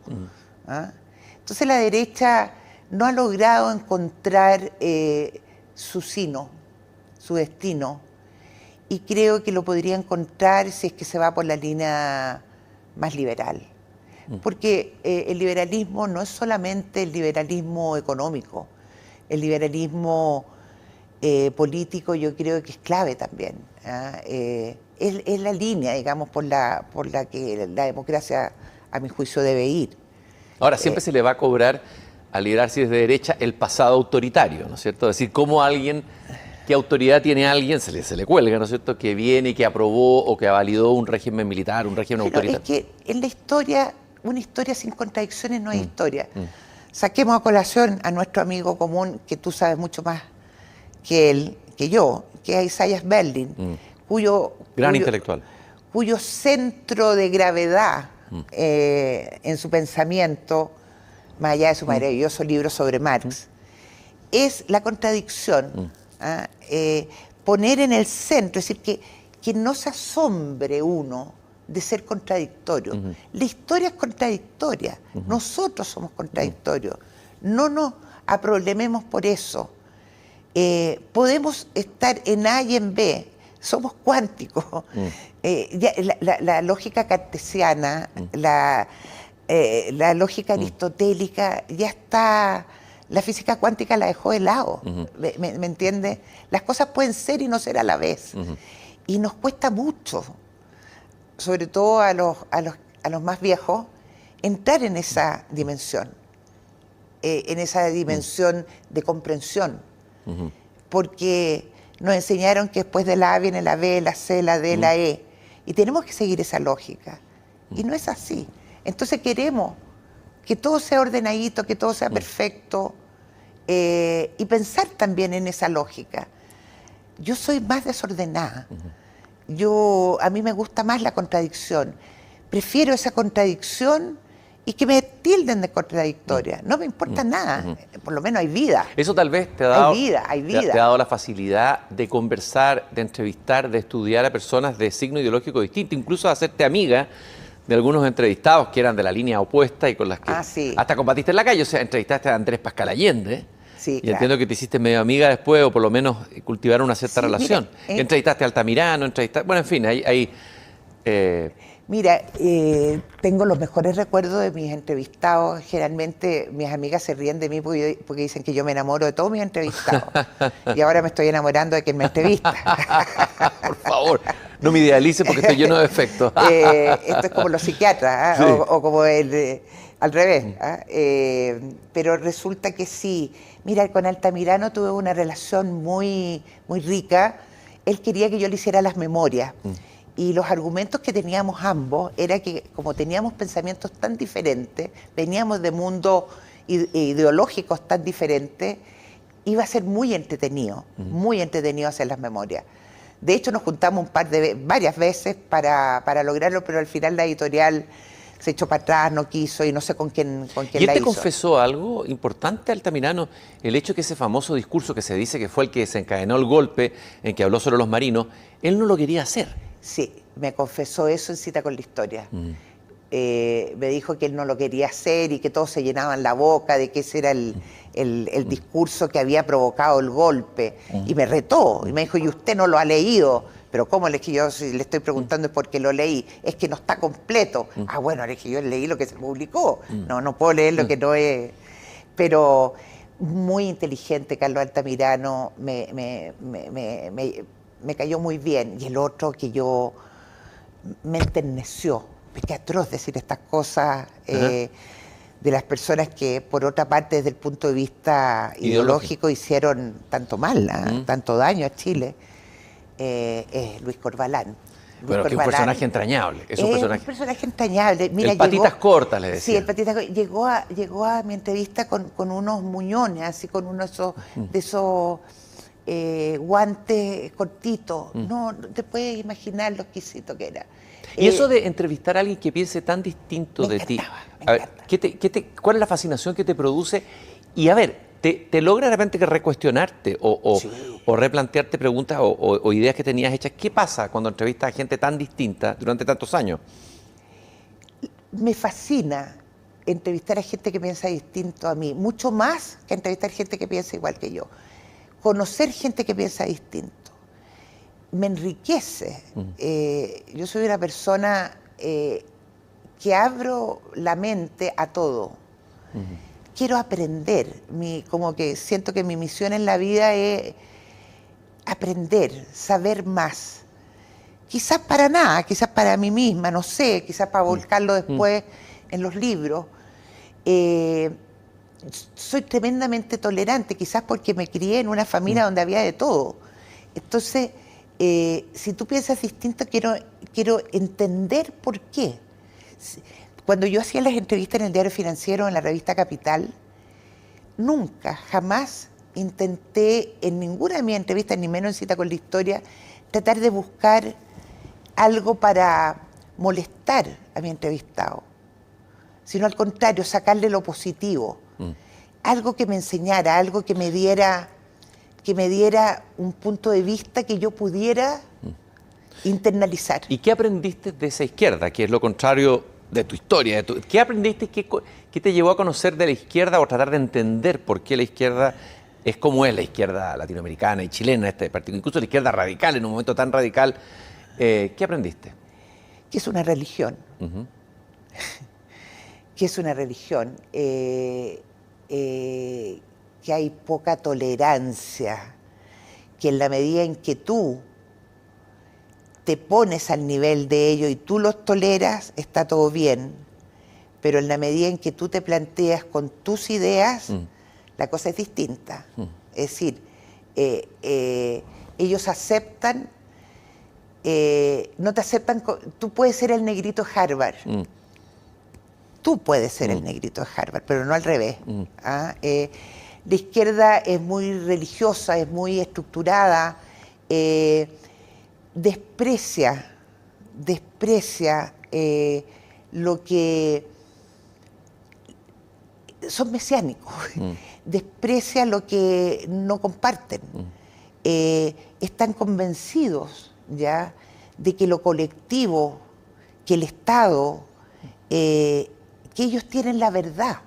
Entonces la derecha no ha logrado encontrar su sino, su destino, y creo que lo podría encontrar si es que se va por la línea más liberal. Porque el liberalismo no es solamente el liberalismo económico, el liberalismo político yo creo que es clave también. Es la línea, digamos, por la que la democracia, a mi juicio, debe ir. Ahora, siempre se le va a cobrar al liderar, si es de derecha, el pasado autoritario, ¿no es cierto? Es decir, cómo alguien, qué autoridad tiene alguien, se le cuelga, ¿no es cierto?, que viene y que aprobó o que validó un régimen militar, un régimen autoritario. Es que en la historia, una historia sin contradicciones no es historia. Saquemos a colación a nuestro amigo común, que tú sabes mucho más que él, que yo, que es Isaiah Berlin, gran intelectual, cuyo centro de gravedad en su pensamiento, más allá de su maravilloso libro sobre Marx, es la contradicción. Poner en el centro, es decir, que no se asombre uno de ser contradictorio. La historia es contradictoria, nosotros somos contradictorios, no nos aproblememos por eso. Podemos estar en A y en B, somos cuánticos. La lógica cartesiana, la lógica aristotélica ya está, la física cuántica la dejó de lado, ¿me entiendes? Las cosas pueden ser y no ser a la vez, y nos cuesta mucho sobre todo a los más viejos, entrar en esa dimensión, de comprensión, porque nos enseñaron que después de la A viene la B, la C, la D, la E, y tenemos que seguir esa lógica, y no es así. Entonces queremos que todo sea ordenadito, que todo sea perfecto, y pensar también en esa lógica. Yo soy más desordenada. A mí me gusta más la contradicción. Prefiero esa contradicción y que me tilden de contradictoria. No me importa nada. Por lo menos hay vida. Eso tal vez te ha dado, hay vida. Te ha dado la facilidad de conversar, de entrevistar, de estudiar a personas de signo ideológico distinto, incluso de hacerte amiga de algunos entrevistados que eran de la línea opuesta y con las que hasta combatiste en la calle. O sea, entrevistaste a Andrés Pascal Allende. Sí, y entiendo que te hiciste medio amiga después, o por lo menos cultivar una cierta relación. Mira, entrevistaste a Altamirano, bueno, en fin, Mira, tengo los mejores recuerdos de mis entrevistados. Generalmente mis amigas se ríen de mí porque dicen que yo me enamoro de todos mis entrevistados. Y ahora me estoy enamorando de quien me entrevista. Por favor, no me idealice porque estoy lleno de defectos. Esto es como los psiquiatras, ¿eh? Sí. O como al revés. Pero resulta que sí. Mira, con Altamirano tuve una relación muy, muy rica. Él quería que yo le hiciera las memorias. Y los argumentos que teníamos ambos era que, como teníamos pensamientos tan diferentes, veníamos de mundos ideológicos tan diferentes, iba a ser muy entretenido hacer las memorias. De hecho, nos juntamos varias veces para lograrlo, pero al final la editorial se echó para atrás, no quiso y no sé con quién la hizo. ¿Y él te confesó algo importante, Altamirano? El hecho que ese famoso discurso que se dice que fue el que desencadenó el golpe en que habló sobre los marinos, él no lo quería hacer. Sí, me confesó eso en Cita con la Historia. Me dijo que él no lo quería hacer y que todos se llenaban la boca de que ese era el discurso que había provocado el golpe. Y me retó, y me dijo, ¿y usted no lo ha leído? Pero ¿cómo? Le dije, yo si le estoy preguntando es porque lo leí. Es que no está completo. Ah, bueno, le dije, yo leí lo que se publicó. No puedo leer lo que no es. Pero muy inteligente, Carlos Altamirano, me cayó muy bien. Y el otro que me enterneció, qué atroz decir estas cosas de las personas que, por otra parte, desde el punto de vista ideológico hicieron tanto mal, tanto daño a Chile, es Luis Corbalán. Bueno, que es un personaje entrañable. Es un personaje entrañable. Mira, el patitas cortas, le decía. Sí, el patitas cortas. Llegó a mi entrevista con unos muñones, así con uno de esos guantes cortitos. No te puedes imaginar lo exquisito que era. Y eso de entrevistar a alguien que piense tan distinto de ti, a ver, ¿cuál es la fascinación que te produce? Y a ver, ¿te logra de repente que recuestionarte o replantearte preguntas o ideas que tenías hechas? ¿Qué pasa cuando entrevistas a gente tan distinta durante tantos años? Me fascina entrevistar a gente que piensa distinto a mí, mucho más que entrevistar gente que piensa igual que yo. Conocer gente que piensa distinto me enriquece. Yo soy una persona que abro la mente a todo. Quiero aprender. Como que siento que mi misión en la vida es aprender, saber más. Quizás para nada, quizás para mí misma, no sé, quizás para volcarlo después en los libros. Soy tremendamente tolerante, quizás porque me crié en una familia donde había de todo. Entonces, si tú piensas distinto, quiero entender por qué. Cuando yo hacía las entrevistas en el Diario Financiero, en la revista Capital, nunca, jamás intenté en ninguna de mis entrevistas, ni menos en Cita con la Historia, tratar de buscar algo para molestar a mi entrevistado, sino al contrario, sacarle lo positivo. Algo que me enseñara, algo que me diera un punto de vista que yo pudiera internalizar. ¿Y qué aprendiste de esa izquierda, que es lo contrario de tu historia? ¿Qué aprendiste, qué te llevó a conocer de la izquierda o tratar de entender por qué la izquierda es como es la izquierda latinoamericana y chilena, este partido, incluso la izquierda radical, en un momento tan radical? ¿Qué aprendiste? Que es una religión. Que es una religión. Que hay poca tolerancia, que en la medida en que tú te pones al nivel de ellos y tú los toleras, está todo bien. Pero en la medida en que tú te planteas con tus ideas, la cosa es distinta. Es decir, ellos aceptan, no te aceptan, tú puedes ser el negrito Harvard. Tú puedes ser el negrito de Harvard, pero no al revés. ¿Ah? La izquierda es muy religiosa, es muy estructurada, desprecia lo que... Son mesiánicos, desprecia lo que no comparten. Están convencidos ya de que lo colectivo, que el Estado, que ellos tienen la verdad,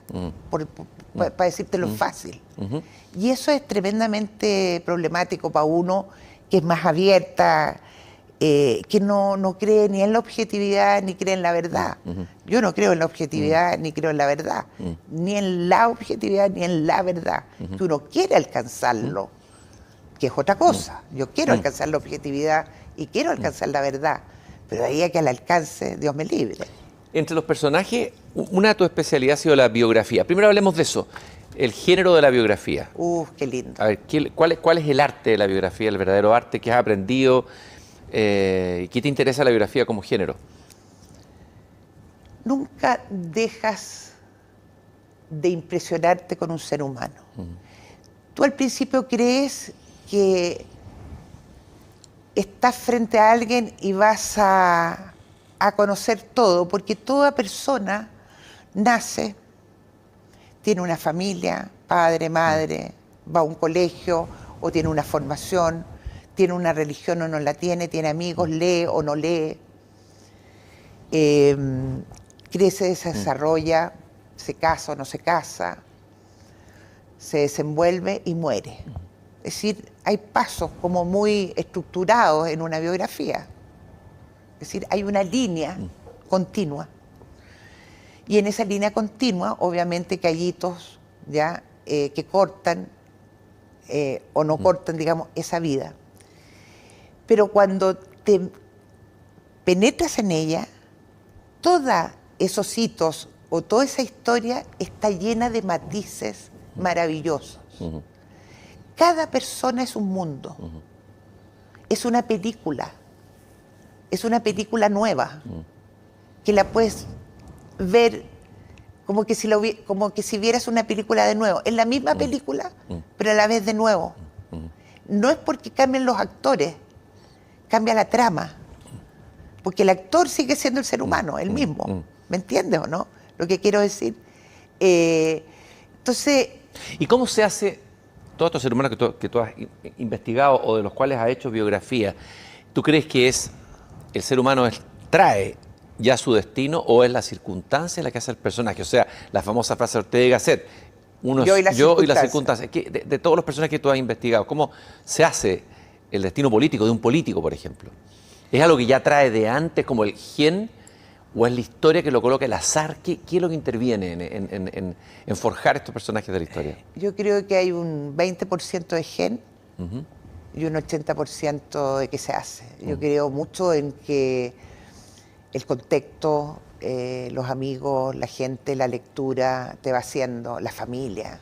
para decírtelo fácil. Y eso es tremendamente problemático para uno que es más abierta, que no cree ni en la objetividad ni cree en la verdad. Yo no creo en la objetividad ni creo en la verdad, ni en la objetividad ni en la verdad. Que uno quiere alcanzarlo, que es otra cosa. Yo quiero alcanzar la objetividad y quiero alcanzar la verdad, pero de ahí a que al alcance, Dios me libre. Entre los personajes, una de tus especialidades ha sido la biografía. Primero hablemos de eso, el género de la biografía. Qué lindo. A ver, ¿cuál es el arte de la biografía, el verdadero arte que has aprendido? ¿Qué te interesa la biografía como género? Nunca dejas de impresionarte con un ser humano. Tú al principio crees que estás frente a alguien y vas a conocer todo, porque toda persona nace, tiene una familia, padre, madre, va a un colegio o tiene una formación, tiene una religión o no la tiene amigos, lee o no lee, crece, se desarrolla, se casa o no se casa, se desenvuelve y muere. Es decir, hay pasos como muy estructurados en una biografía. Es decir, hay una línea continua. Y en esa línea continua, obviamente, que hay hitos ya, que cortan o no cortan, digamos, esa vida. Pero cuando te penetras en ella, todos esos hitos o toda esa historia está llena de matices maravillosos. Cada persona es un mundo, es una película nueva, que la puedes ver como que si vieras una película de nuevo. Es la misma película, pero a la vez de nuevo. No es porque cambien los actores, cambia la trama, porque el actor sigue siendo el ser humano, el mismo. ¿Me entiendes o no? Lo que quiero decir. Entonces... ¿Y cómo se hace, todos estos seres humanos que tú has investigado o de los cuales has hecho biografía, tú crees que es el ser humano trae ya su destino o es la circunstancia la que hace el personaje? O sea, la famosa frase de Ortega y Gasset, yo y la circunstancia. De todos los personajes que tú has investigado, ¿cómo se hace el destino político de un político, por ejemplo? ¿Es algo que ya trae de antes como el gen o es la historia que lo coloca el azar? ¿Qué es lo que interviene en forjar estos personajes de la historia? Yo creo que hay un 20% de gen y un 80% de que se hace. Yo creo mucho en que el contexto, los amigos, la gente, la lectura te va haciendo, la familia,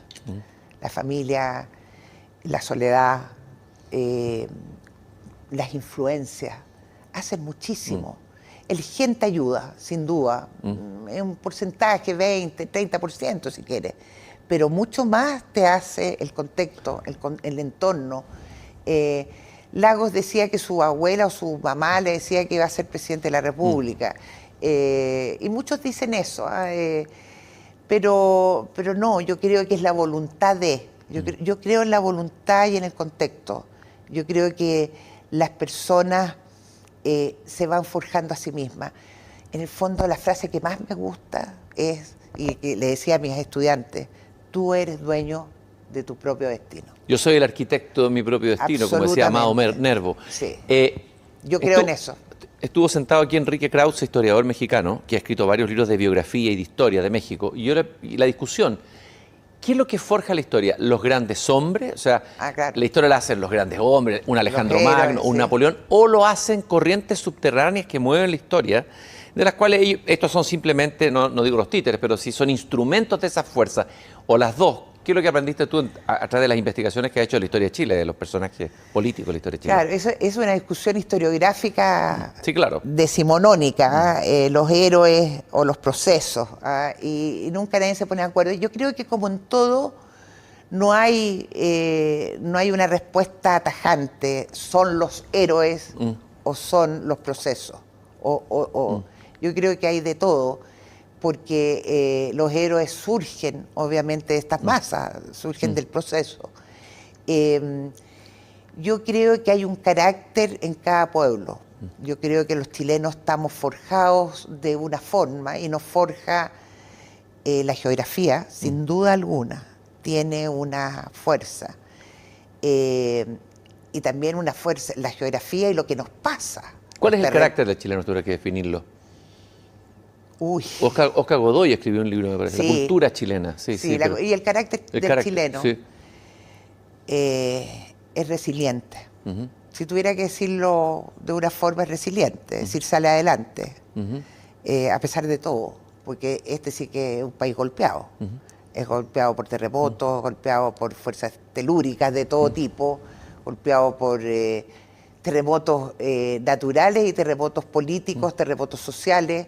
la soledad, las influencias, hacen muchísimo. El gen te ayuda, sin duda, es un porcentaje, 20, 30% si quieres, pero mucho más te hace el contexto, el entorno. Lagos decía que su abuela o su mamá le decía que iba a ser presidente de la República, y muchos dicen eso, pero no, yo creo que es la voluntad de, yo creo en la voluntad y en el contexto. Yo creo que las personas se van forjando a sí mismas. En el fondo, la frase que más me gusta es, y que le decía a mis estudiantes, tú eres dueño de tu propio destino. Yo soy el arquitecto de mi propio destino, como decía Amado Nervo. Sí. Yo creo en eso. Estuvo sentado aquí Enrique Krause, historiador mexicano, que ha escrito varios libros de biografía y de historia de México, y la discusión ¿Qué es lo que forja la historia? ¿Los grandes hombres? O sea, claro. la historia la hacen los grandes hombres, un Alejandro Los héroes, Magno, un sí. Napoleón, o lo hacen corrientes subterráneas que mueven la historia, de las cuales estos son simplemente, no digo los títeres, pero sí son instrumentos de esas fuerzas, o las dos. ¿Qué es lo que aprendiste tú a través de las investigaciones que has hecho de la historia de Chile, de los personajes políticos de la historia de Chile? Claro, eso es una discusión historiográfica Sí, claro. decimonónica, los héroes o los procesos, y nunca nadie se pone de acuerdo. Yo creo que como en todo, no hay una respuesta tajante, son los héroes o son los procesos. Yo creo que hay de todo, porque los héroes surgen, obviamente, de estas masas, surgen del proceso. Yo creo que hay un carácter en cada pueblo. Yo creo que los chilenos estamos forjados de una forma y nos forja la geografía, sin duda alguna, tiene una fuerza. Y también una fuerza, la geografía y lo que nos pasa. ¿Cuál es el carácter del chileno? Tuviera que definirlo. Uy. Oscar Godoy escribió un libro, me parece, Sí. La cultura chilena. Sí, pero y el carácter del chileno sí. Es resiliente. Si tuviera que decirlo de una forma, es resiliente, es decir, sale adelante, a pesar de todo, porque este sí que es un país golpeado. Es golpeado por terremotos, golpeado por fuerzas telúricas de todo tipo, golpeado por terremotos naturales y terremotos políticos, terremotos sociales,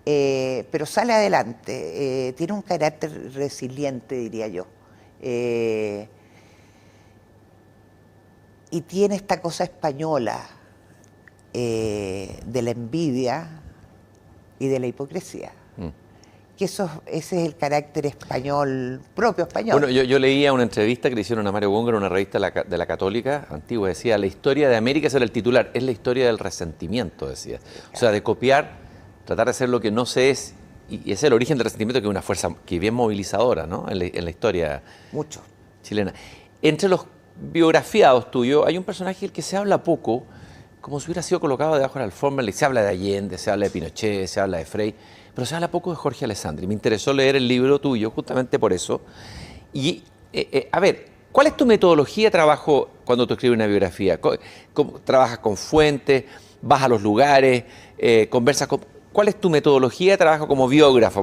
pero sale adelante, tiene un carácter resiliente, diría yo. Y tiene esta cosa española de la envidia y de la hipocresía. Que ese es el carácter español, propio español. Bueno, yo leía una entrevista que le hicieron a Mario Góngora, una revista de la Católica antigua, decía, la historia de América, ese era el titular, es la historia del resentimiento, decía. O sea, de copiar, tratar de hacer lo que no se es, y ese es el origen del resentimiento, que es una fuerza que bien movilizadora, ¿no? En la historia Mucho. chilena. Entre los biografiados tuyos, hay un personaje del que se habla poco, como si hubiera sido colocado debajo de la alfombra. Se habla de Allende, se habla de Pinochet, se habla de Frei, pero se habla poco de Jorge Alessandri. Me interesó leer el libro tuyo justamente por eso. Y, a ver, ¿cuál es tu metodología de trabajo cuando tú escribes una biografía? ¿Cómo trabajas con fuentes? ¿Vas a los lugares? ¿Conversas con...? ¿Cuál es tu metodología de trabajo como biógrafo,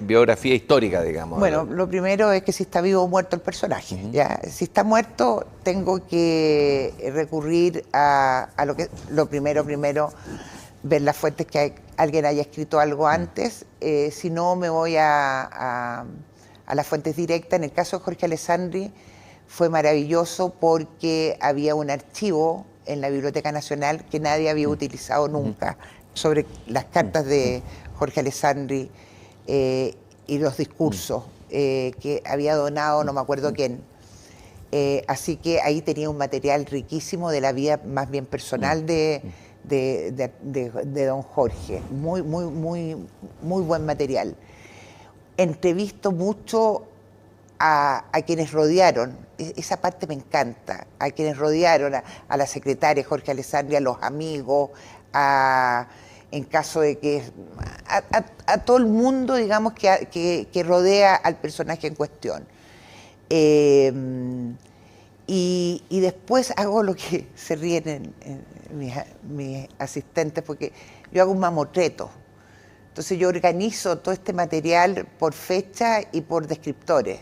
biografía histórica, digamos? Bueno, lo primero es que si está vivo o muerto el personaje. ¿Ya? Si está muerto, tengo que recurrir a lo primero, ver las fuentes que alguien haya escrito algo antes. Si no, me voy a las fuentes directas. En el caso de Jorge Alessandri fue maravilloso porque había un archivo en la Biblioteca Nacional que nadie había utilizado nunca, sobre las cartas de Jorge Alessandri y los discursos que había donado no me acuerdo quién. Así que ahí tenía un material riquísimo de la vida más bien personal de don Jorge. Muy buen material. Entrevisto mucho a quienes rodearon, esa parte me encanta, a quienes rodearon, a la secretaria Jorge Alessandri, a los amigos, en caso de que a todo el mundo, digamos, que rodea al personaje en cuestión. Y después hago lo que se ríen mis asistentes, porque yo hago un mamotreto. Entonces yo organizo todo este material por fecha y por descriptores.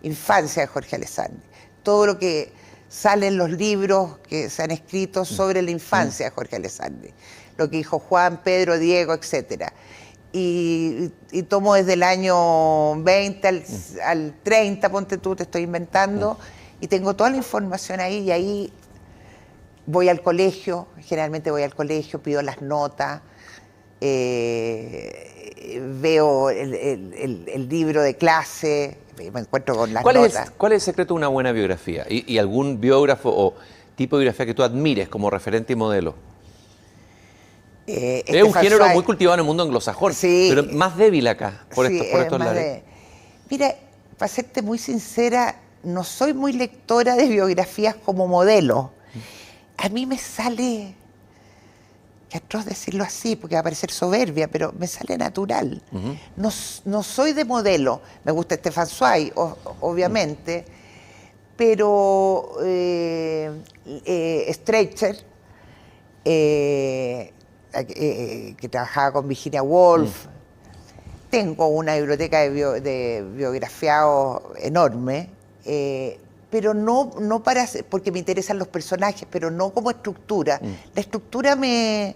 Infancia de Jorge Alessandri. Todo lo que sale en los libros que se han escrito sobre la infancia de Jorge Alessandri. Lo que dijo Juan, Pedro, Diego, etc. Y tomo desde el año 20 al 30, ponte tú, te estoy inventando, y tengo toda la información ahí, y ahí voy al colegio, generalmente voy al colegio, pido las notas, veo el libro de clase, me encuentro con las notas. ¿Cuál es el secreto de una buena biografía? ¿Y algún biógrafo o tipo de biografía que tú admires como referente y modelo? Es un género muy cultivado en el mundo anglosajón, sí, pero más débil acá, por estos lados. Mira, para serte muy sincera, no soy muy lectora de biografías como modelo. A mí me sale qué atroz decirlo así, porque va a parecer soberbia, pero me sale natural. No soy de modelo, me gusta Stefan Zweig, obviamente, pero Streicher, que trabajaba con Virginia Woolf, tengo una biblioteca de biografiados enorme, pero no para porque me interesan los personajes, pero no como estructura. La estructura me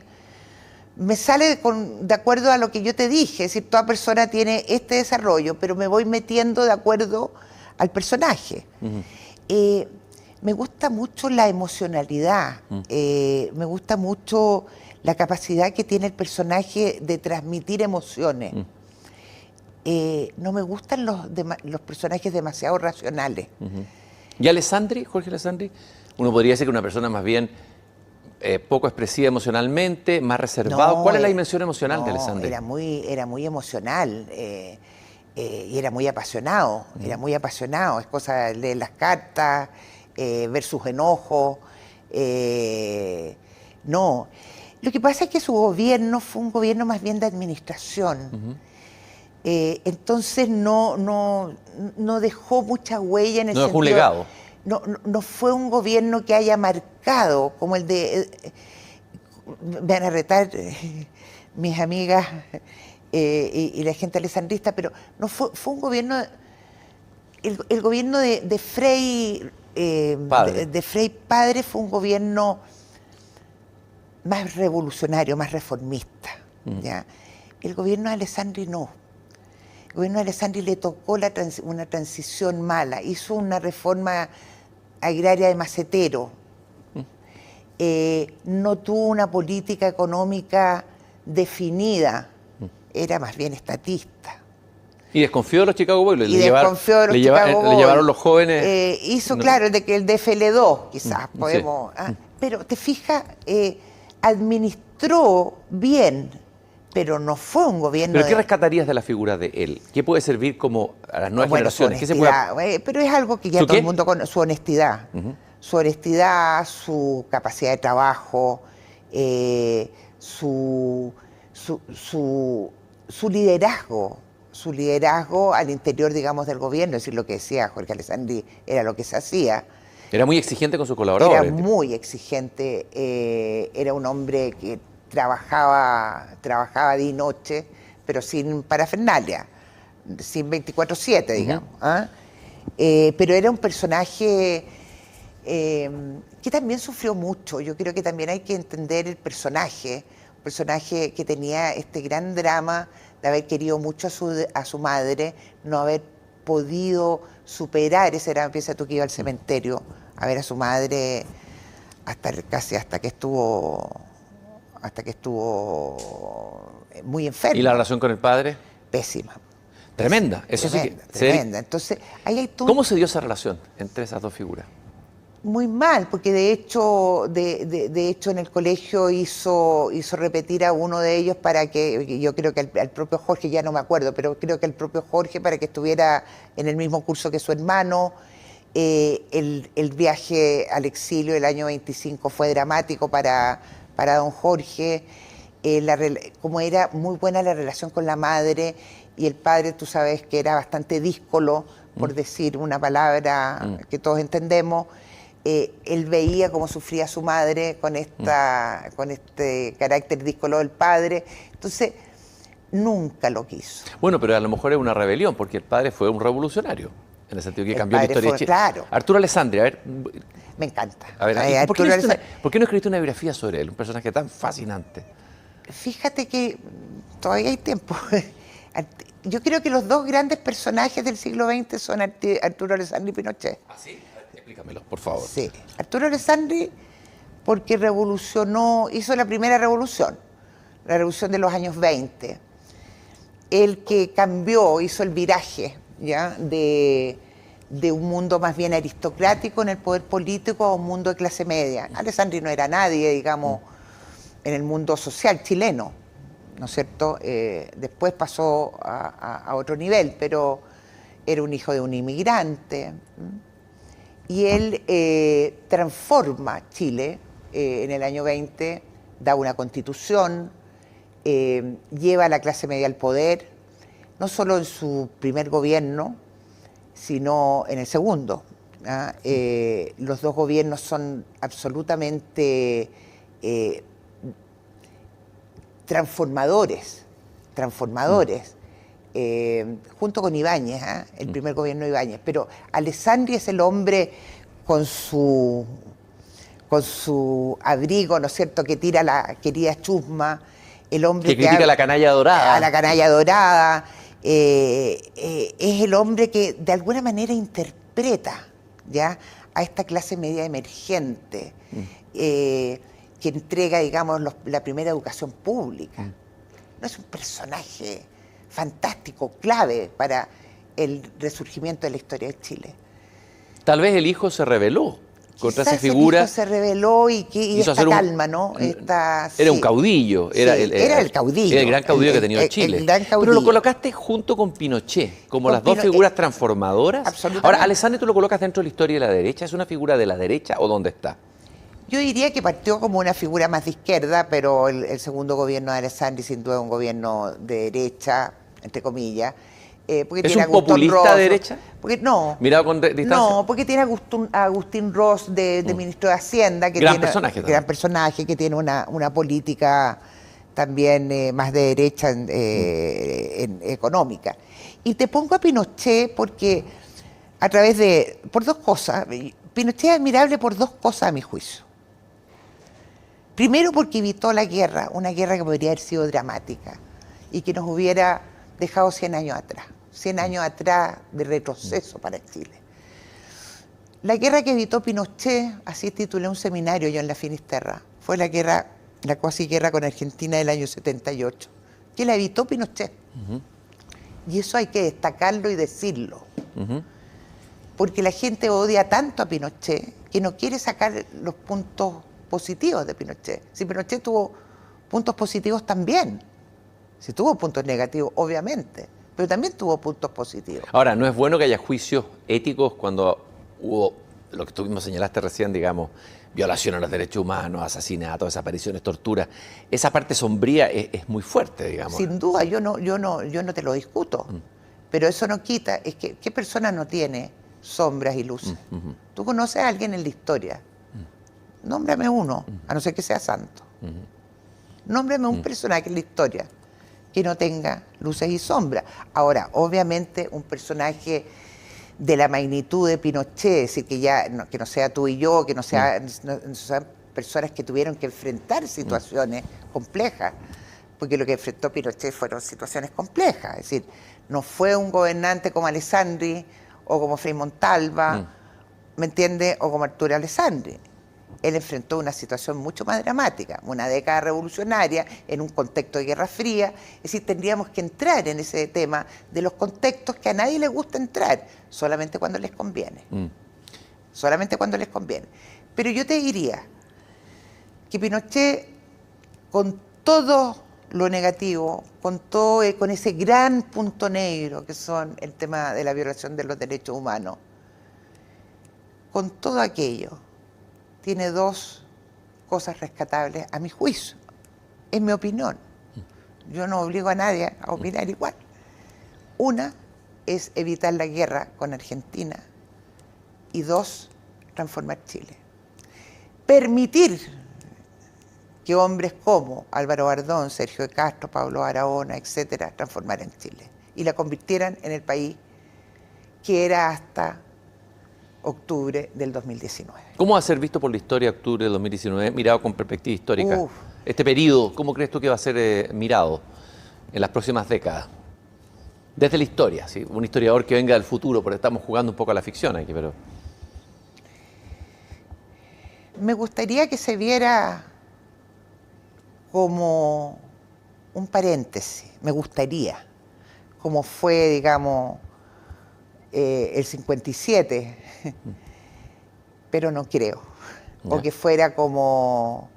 sale de acuerdo a lo que yo te dije, es decir, toda persona tiene este desarrollo, pero me voy metiendo de acuerdo al personaje. Me gusta mucho la emocionalidad, me gusta mucho la capacidad que tiene el personaje de transmitir emociones. No me gustan los personajes demasiado racionales. ¿Y Alessandri, Jorge Alessandri? Uno podría decir que una persona más bien poco expresiva emocionalmente, más reservado. No, ¿Cuál es la dimensión emocional de Alessandri? Era muy emocional y era muy apasionado. Era muy apasionado. Es cosa de leer las cartas, ver sus enojos. No. Lo que pasa es que su gobierno fue un gobierno más bien de administración. Entonces no dejó mucha huella en el sentido... No dejó un legado. No fue un gobierno que haya marcado, como el de... me van a retar mis amigas y la gente alessandrista, pero no fue un gobierno... El gobierno de Frei... Padre. de Frei Padre fue un gobierno más revolucionario, más reformista. ¿Ya? El gobierno de Alessandri no. El gobierno de Alessandri le tocó una transición mala, hizo una reforma agraria de macetero, no tuvo una política económica definida, era más bien estatista. Y desconfió de los Chicago Boys. Le llevaron los jóvenes. Hizo, claro, de que el DFL2, quizás, podemos... Sí. Pero te fijas, administró bien, pero no fue un gobierno... ¿Pero qué rescatarías de la figura de él? ¿Qué puede servir como a las nuevas generaciones? Su honestidad, pero es algo que ya todo el mundo conoce, su honestidad. Su honestidad, su capacidad de trabajo, su liderazgo al interior, digamos, del gobierno, es decir, lo que decía Jorge Alessandri era lo que se hacía. Era muy exigente con sus colaboradores. Era muy exigente, era un hombre que trabajaba día y noche, pero sin parafernalia, sin 24/7, digamos. Pero era un personaje que también sufrió mucho. Yo creo que también hay que entender el personaje, un personaje que tenía este gran drama de haber querido mucho a su madre, no haber podido superar ese drama. Piensa tú que iba al cementerio a ver a su madre hasta que estuvo muy enfermo. ¿Y la relación con el padre? Pésima. Tremenda, eso tremenda, sí. Tremenda. Entonces, ahí hay todo... ¿Cómo se dio esa relación entre esas dos figuras? Muy mal, porque de hecho en el colegio hizo repetir a uno de ellos para que, yo creo que al propio Jorge, ya no me acuerdo, pero creo que al propio Jorge para que estuviera en el mismo curso que su hermano. El viaje al exilio del año 25 fue dramático para don Jorge, como era muy buena la relación con la madre y el padre, tú sabes que era bastante díscolo, por decir una palabra que todos entendemos. Él veía cómo sufría su madre con este carácter díscolo del padre, entonces nunca lo quiso. Bueno, pero a lo mejor es una rebelión, porque el padre fue un revolucionario, en el sentido que cambió la historia de Chile. Claro. Arturo Alessandri, a ver... Me encanta. A ver, ¿por qué no escribiste una biografía sobre él? Un personaje tan fascinante. Fíjate que todavía hay tiempo. Yo creo que los dos grandes personajes del siglo XX son Arturo Alessandri y Pinochet. ¿Ah, sí? Explícamelo, por favor. Sí. Arturo Alessandri porque hizo la primera revolución, la revolución de los años 20. El que hizo el viraje, ¿ya? De un mundo más bien aristocrático en el poder político a un mundo de clase media. Alessandri no era nadie, digamos, en el mundo social chileno, ¿no es cierto? Después pasó a otro nivel, pero era un hijo de un inmigrante. Y él transforma Chile en el año 20 da una constitución, lleva a la clase media al poder, no solo en su primer gobierno, sino en el segundo. ¿Ah? Los dos gobiernos son absolutamente transformadores, junto con Ibáñez, ¿ah? El primer gobierno de Ibáñez. Pero Alessandri es el hombre con su abrigo, ¿no es cierto?, que tira la querida chusma, el hombre que critica a la canalla dorada. A la canalla dorada. Es el hombre que de alguna manera interpreta, ¿ya?, a esta clase media emergente, que entrega, digamos, la primera educación pública. No es un personaje fantástico, clave para el resurgimiento de la historia de Chile. Tal vez el hijo se rebeló contra esa Quizás figura. el hijo se rebeló y esta calma, ¿no? Era un caudillo. Era el caudillo. Era el gran caudillo que ha tenido Chile. Pero lo colocaste junto con Pinochet, como las dos figuras transformadoras. Absolutamente. Ahora, Alessandri, ¿tú lo colocas dentro de la historia de la derecha? ¿Es una figura de la derecha o dónde está? Yo diría que partió como una figura más de izquierda, pero el segundo gobierno de Alessandri sin duda es un gobierno de derecha, entre comillas. Porque ¿Es tiene un populista de derecha? No. Mirado con distancia. No, porque tiene a Agustín Ross de ministro de Hacienda. Gran personaje, que tiene una política también más de derecha económica. Y te pongo a Pinochet porque por dos cosas. Pinochet es admirable por dos cosas a mi juicio. Primero porque evitó la guerra, una guerra que podría haber sido dramática y que nos hubiera dejado 100 años atrás. 100 años atrás de retroceso para Chile. La guerra que evitó Pinochet, así titulé un seminario yo en la Finisterra, fue la cuasi guerra con Argentina del año 78, que la evitó Pinochet. Y eso hay que destacarlo y decirlo. Porque la gente odia tanto a Pinochet que no quiere sacar los puntos positivos de Pinochet. Si Pinochet tuvo puntos positivos también. Si tuvo puntos negativos, obviamente, pero también tuvo puntos positivos. Ahora, ¿no es bueno que haya juicios éticos cuando hubo, lo que tú mismo señalaste recién, digamos, violación a los derechos humanos, asesinatos, desapariciones, torturas? Esa parte sombría es muy fuerte, digamos. Sin duda, yo no te lo discuto, pero eso no quita, es que ¿qué persona no tiene sombras y luces? ¿Tú conoces a alguien en la historia? Nómbrame uno, a no ser que sea santo. Nómbrame un personaje en la historia que no tenga luces y sombras. Ahora, obviamente, un personaje de la magnitud de Pinochet, es decir, que no sea tú y yo, que no sean personas que tuvieron que enfrentar situaciones complejas, porque lo que enfrentó Pinochet fueron situaciones complejas, es decir, no fue un gobernante como Alessandri o como Frei Montalva, ¿me entiendes?, o como Arturo Alessandri. Él enfrentó una situación mucho más dramática, una década revolucionaria en un contexto de Guerra Fría. Es decir, tendríamos que entrar en ese tema de los contextos que a nadie le gusta entrar, solamente cuando les conviene. Solamente cuando les conviene. Pero yo te diría que Pinochet, con todo lo negativo, con ese gran punto negro que son el tema de la violación de los derechos humanos, con todo aquello, tiene dos cosas rescatables a mi juicio, en mi opinión. Yo no obligo a nadie a opinar igual. Una es evitar la guerra con Argentina y dos, transformar Chile. Permitir que hombres como Álvaro Bardón, Sergio de Castro, Pablo Barahona, etcétera, transformaran Chile y la convirtieran en el país que era hasta octubre del 2019. ¿Cómo va a ser visto por la historia octubre del 2019, mirado con perspectiva histórica? Este periodo, ¿cómo crees tú que va a ser mirado en las próximas décadas? Desde la historia, ¿sí? Un historiador que venga del futuro, porque estamos jugando un poco a la ficción aquí, pero... Me gustaría que se viera como un paréntesis, me gustaría, como fue, digamos, el 57, pero no creo. O que fuera como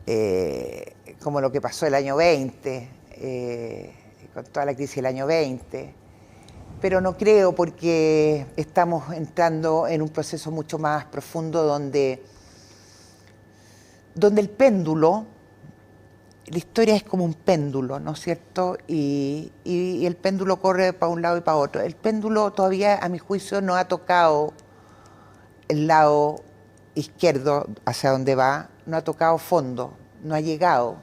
lo que pasó el año 20, con toda la crisis del año 20. Pero no creo, porque estamos entrando en un proceso mucho más profundo donde donde el péndulo, la historia es como un péndulo, ¿no es cierto? Y el péndulo corre para un lado y para otro. El péndulo todavía, a mi juicio, no ha tocado el lado izquierdo hacia donde va, no ha tocado fondo, no ha llegado.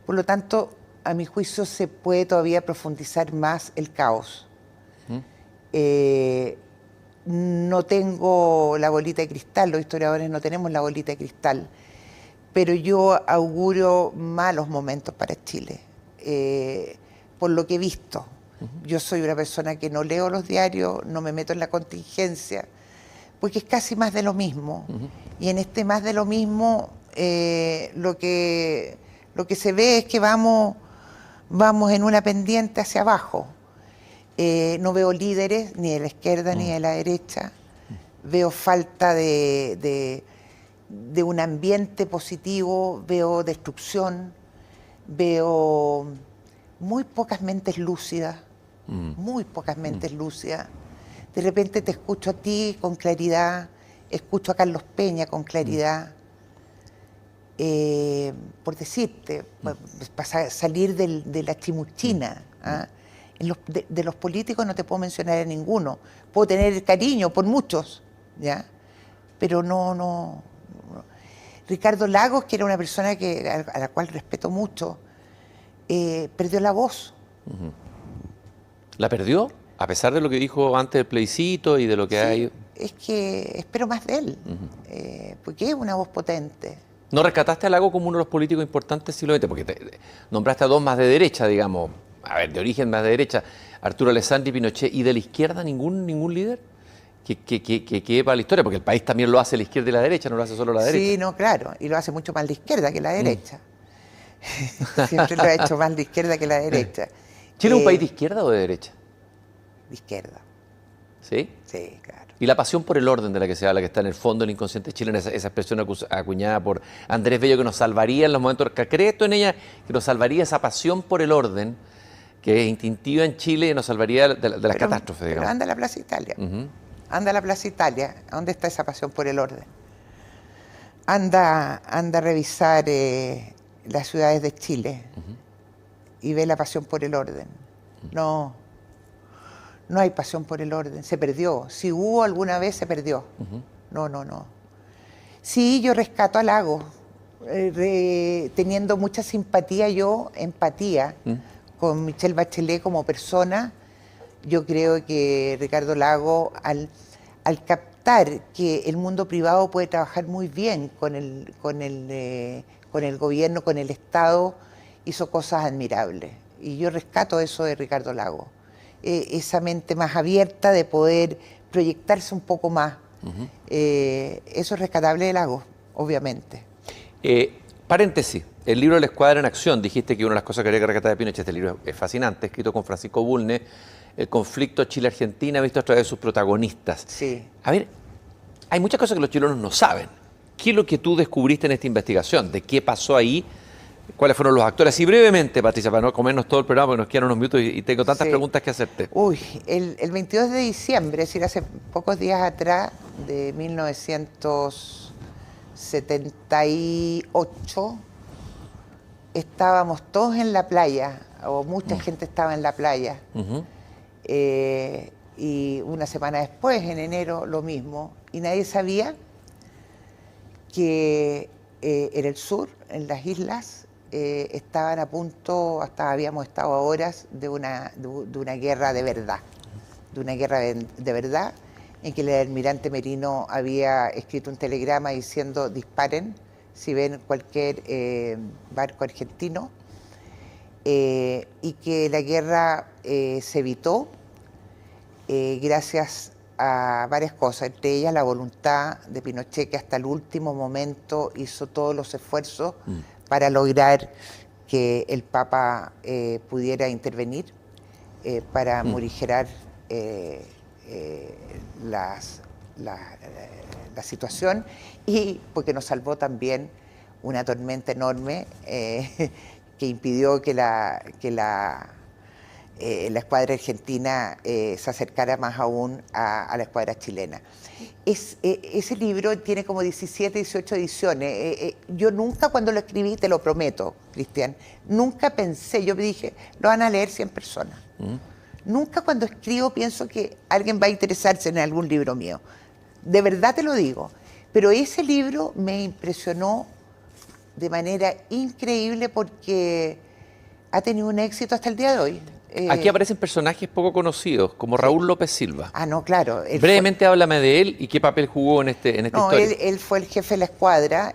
Por lo tanto, a mi juicio, se puede todavía profundizar más el caos. No tengo la bolita de cristal, los historiadores no tenemos la bolita de cristal, pero yo auguro malos momentos para Chile, por lo que he visto. Yo soy una persona que no leo los diarios, no me meto en la contingencia, porque es casi más de lo mismo. Y en este más de lo mismo, lo que se ve es que vamos en una pendiente hacia abajo. No veo líderes, ni de la izquierda ni de la derecha. Veo falta de un ambiente positivo, veo destrucción, veo muy pocas mentes lúcidas, muy pocas mentes lúcidas. De repente te escucho a ti con claridad, escucho a Carlos Peña con claridad. Por decirte, para salir de la chimuchina. ¿Ah? De los políticos no te puedo mencionar a ninguno. Puedo tener cariño por muchos, ¿ya? Pero no. Ricardo Lagos, que era una persona a la cual respeto mucho, perdió la voz. ¿La perdió? A pesar de lo que dijo antes del plebiscito y de lo que hay... Es que espero más de él, porque es una voz potente. ¿No rescataste a Lagos como uno de los políticos importantes del siglo XX? Porque nombraste a dos más de derecha, digamos, a ver, de origen más de derecha, Arturo Alessandri y Pinochet, y de la izquierda ningún líder que quede para la historia, porque el país también lo hace la izquierda y la derecha, no lo hace solo la derecha. Sí, no, claro, y lo hace mucho más la izquierda que la derecha. Siempre lo ha hecho más la izquierda que la derecha. ¿Chile es un país de izquierda o de derecha? De izquierda. ¿Sí? Sí, claro. Y la pasión por el orden de la que se habla, que está en el fondo del inconsciente chileno, esa expresión acuñada por Andrés Bello, que nos salvaría en los momentos, que cree esto en ella, que nos salvaría esa pasión por el orden, que es instintiva en Chile y nos salvaría de las catástrofes, digamos. Pero anda a la Plaza Italia. Anda a la Plaza Italia. ¿Dónde está esa pasión por el orden? Anda a revisar las ciudades de Chile y ve la pasión por el orden. No hay pasión por el orden, se perdió. Si hubo alguna vez, se perdió. No. Sí, yo rescato a Lagos, teniendo mucha simpatía empatía con Michelle Bachelet como persona. Yo creo que Ricardo Lagos, al captar que el mundo privado puede trabajar muy bien con el gobierno, con el Estado, hizo cosas admirables. Y yo rescato eso de Ricardo Lagos. Esa mente más abierta de poder proyectarse un poco más. Eso es rescatable de Lagos, obviamente. Paréntesis, el libro de la Escuadra en Acción, dijiste que una de las cosas que habría que rescatar de Pinochet, este libro es fascinante, escrito con Francisco Bulnes, el conflicto Chile-Argentina visto a través de sus protagonistas. Sí. A ver, hay muchas cosas que los chilenos no saben. ¿Qué es lo que tú descubriste en esta investigación? ¿De qué pasó ahí? ¿Cuáles fueron los actores? Y brevemente, Patricia, para no comernos todo el programa, porque nos quedan unos minutos y tengo tantas preguntas que hacerte. Uy, el 22 de diciembre, es decir, hace pocos días atrás, de 1978, estábamos todos en la playa, o mucha gente estaba en la playa. Y una semana después, en enero, lo mismo. Y nadie sabía que en el sur, en las islas, estaban a punto, hasta habíamos estado a horas de una guerra de verdad, en que el almirante Merino había escrito un telegrama diciendo: disparen si ven cualquier barco argentino, y que la guerra se evitó gracias a varias cosas, entre ellas la voluntad de Pinochet, que hasta el último momento hizo todos los esfuerzos para lograr que el Papa pudiera intervenir para morigerar la situación, y porque nos salvó también una tormenta enorme que impidió que la la escuadra argentina se acercara más aún a la escuadra chilena. Ese libro tiene como 17, 18 ediciones. Yo nunca cuando lo escribí, te lo prometo, Cristian, nunca pensé, yo me dije, lo van a leer 100 personas. Nunca cuando escribo pienso que alguien va a interesarse en algún libro mío. De verdad te lo digo. Pero ese libro me impresionó de manera increíble porque ha tenido un éxito hasta el día de hoy. Aquí aparecen personajes poco conocidos, como Raúl López Silva. Ah, no, claro. Brevemente háblame de él y qué papel jugó en esta historia. Él fue el jefe de la escuadra,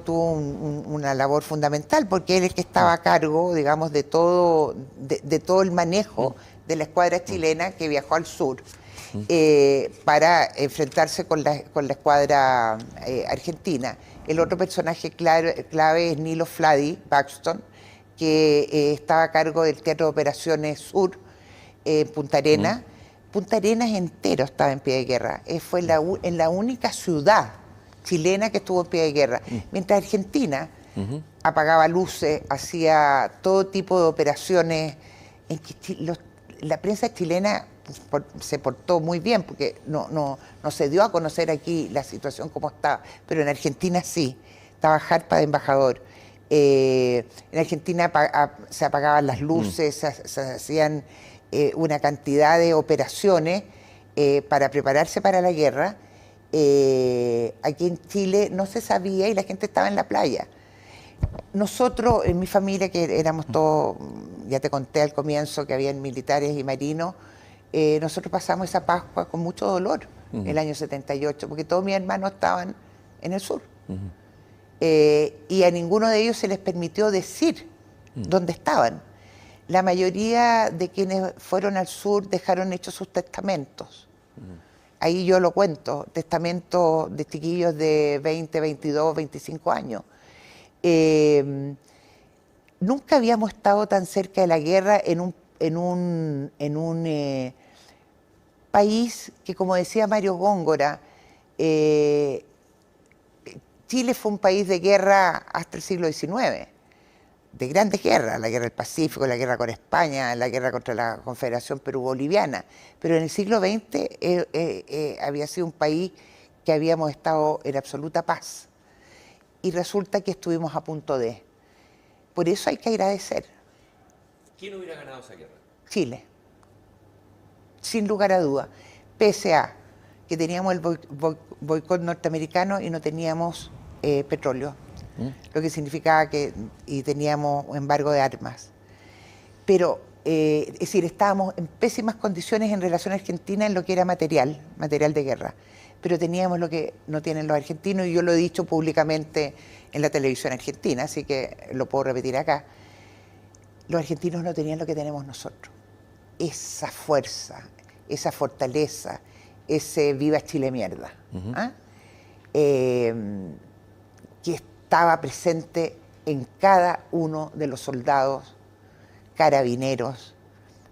tuvo una labor fundamental porque él es el que estaba a cargo, digamos, de todo el manejo de la escuadra chilena que viajó al sur para enfrentarse con la escuadra argentina. El otro personaje clave es Nilo Flady Paxton, que estaba a cargo del Teatro de Operaciones Sur, Punta Arenas. Punta Arenas entero estaba en pie de guerra. Fue en la única ciudad chilena que estuvo en pie de guerra. Mientras Argentina apagaba luces, hacía todo tipo de operaciones en que la prensa chilena se portó muy bien, porque no se dio a conocer aquí la situación como estaba, pero en Argentina sí, estaba Jarpa de embajador. En Argentina se apagaban las luces, se hacían una cantidad de operaciones para prepararse para la guerra. Aquí en Chile no se sabía y la gente estaba en la playa. Nosotros, en mi familia, que éramos todos, ya te conté al comienzo que habían militares y marinos, nosotros pasamos esa Pascua con mucho dolor el año 78, porque todos mis hermanos estaban en el sur. Y a ninguno de ellos se les permitió decir dónde estaban. La mayoría de quienes fueron al sur dejaron hechos sus testamentos. Ahí yo lo cuento, testamentos de chiquillos de 20, 22, 25 años. Nunca habíamos estado tan cerca de la guerra en un país que, como decía Mario Góngora, Chile fue un país de guerra hasta el siglo XIX, de grandes guerras, la guerra del Pacífico, la guerra con España, la guerra contra la Confederación Perú-Boliviana, pero en el siglo XX había sido un país que habíamos estado en absoluta paz y resulta que estuvimos a punto de. Por eso hay que agradecer. ¿Quién hubiera ganado esa guerra? Chile, sin lugar a duda, pese a que teníamos el boicot norteamericano y no teníamos petróleo, lo que significaba y teníamos un embargo de armas. Pero, es decir, estábamos en pésimas condiciones en relación a Argentina en lo que era material de guerra, pero teníamos lo que no tienen los argentinos, y yo lo he dicho públicamente en la televisión argentina, así que lo puedo repetir acá. Los argentinos no tenían lo que tenemos nosotros. Esa fuerza, esa fortaleza, ese viva Chile mierda, que estaba presente en cada uno de los soldados, carabineros,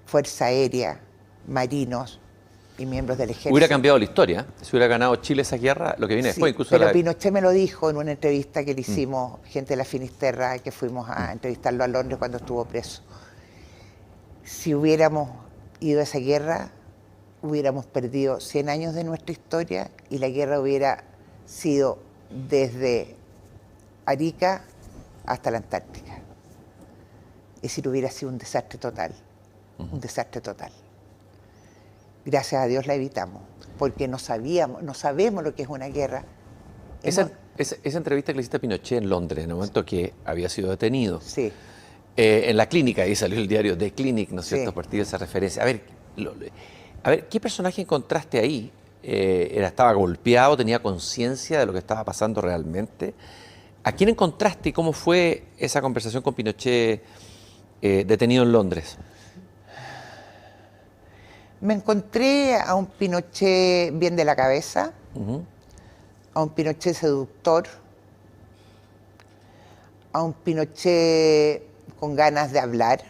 Fuerza Aérea, marinos y miembros del ejército. Hubiera cambiado la historia, si hubiera ganado Chile esa guerra, lo que viene después, incluso pero Pinochet me lo dijo en una entrevista que le hicimos, gente de la Finisterra, que fuimos a entrevistarlo a Londres cuando estuvo preso. Si hubiéramos ido a esa guerra, hubiéramos perdido 100 años de nuestra historia y la guerra hubiera sido desde Arica hasta la Antártica. Es decir, hubiera sido un desastre total, un desastre total. Gracias a Dios la evitamos, porque no sabemos lo que es una guerra. Esa entrevista que le hiciste a Pinochet en Londres, en el momento que había sido detenido, sí. En la clínica, ahí salió el diario The Clinic, ¿no es cierto?, Sí. a partir de esa referencia. A ver, ¿qué personaje encontraste ahí? ¿Estaba golpeado, tenía conciencia de lo que estaba pasando realmente? ¿A quién encontraste y cómo fue esa conversación con Pinochet detenido en Londres? Me encontré a un Pinochet bien de la cabeza, a un Pinochet seductor, a un Pinochet con ganas de hablar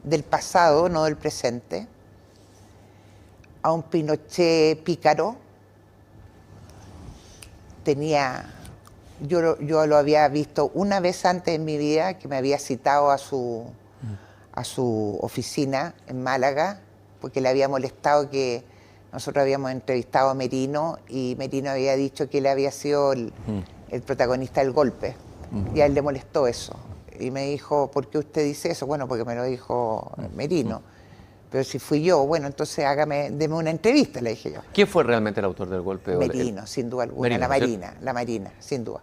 del pasado, no del presente, a un Pinochet pícaro. Yo lo había visto una vez antes en mi vida, que me había citado a a su oficina en Málaga, porque le había molestado que nosotros habíamos entrevistado a Merino y Merino había dicho que él había sido el protagonista del golpe. Y a él le molestó eso. Y me dijo, ¿por qué usted dice eso? Bueno, porque me lo dijo Merino. Pero si fui yo, bueno, entonces deme una entrevista, le dije yo. ¿Quién fue realmente el autor del golpe? Merino, sin duda alguna, Merino, la Marina, sin duda.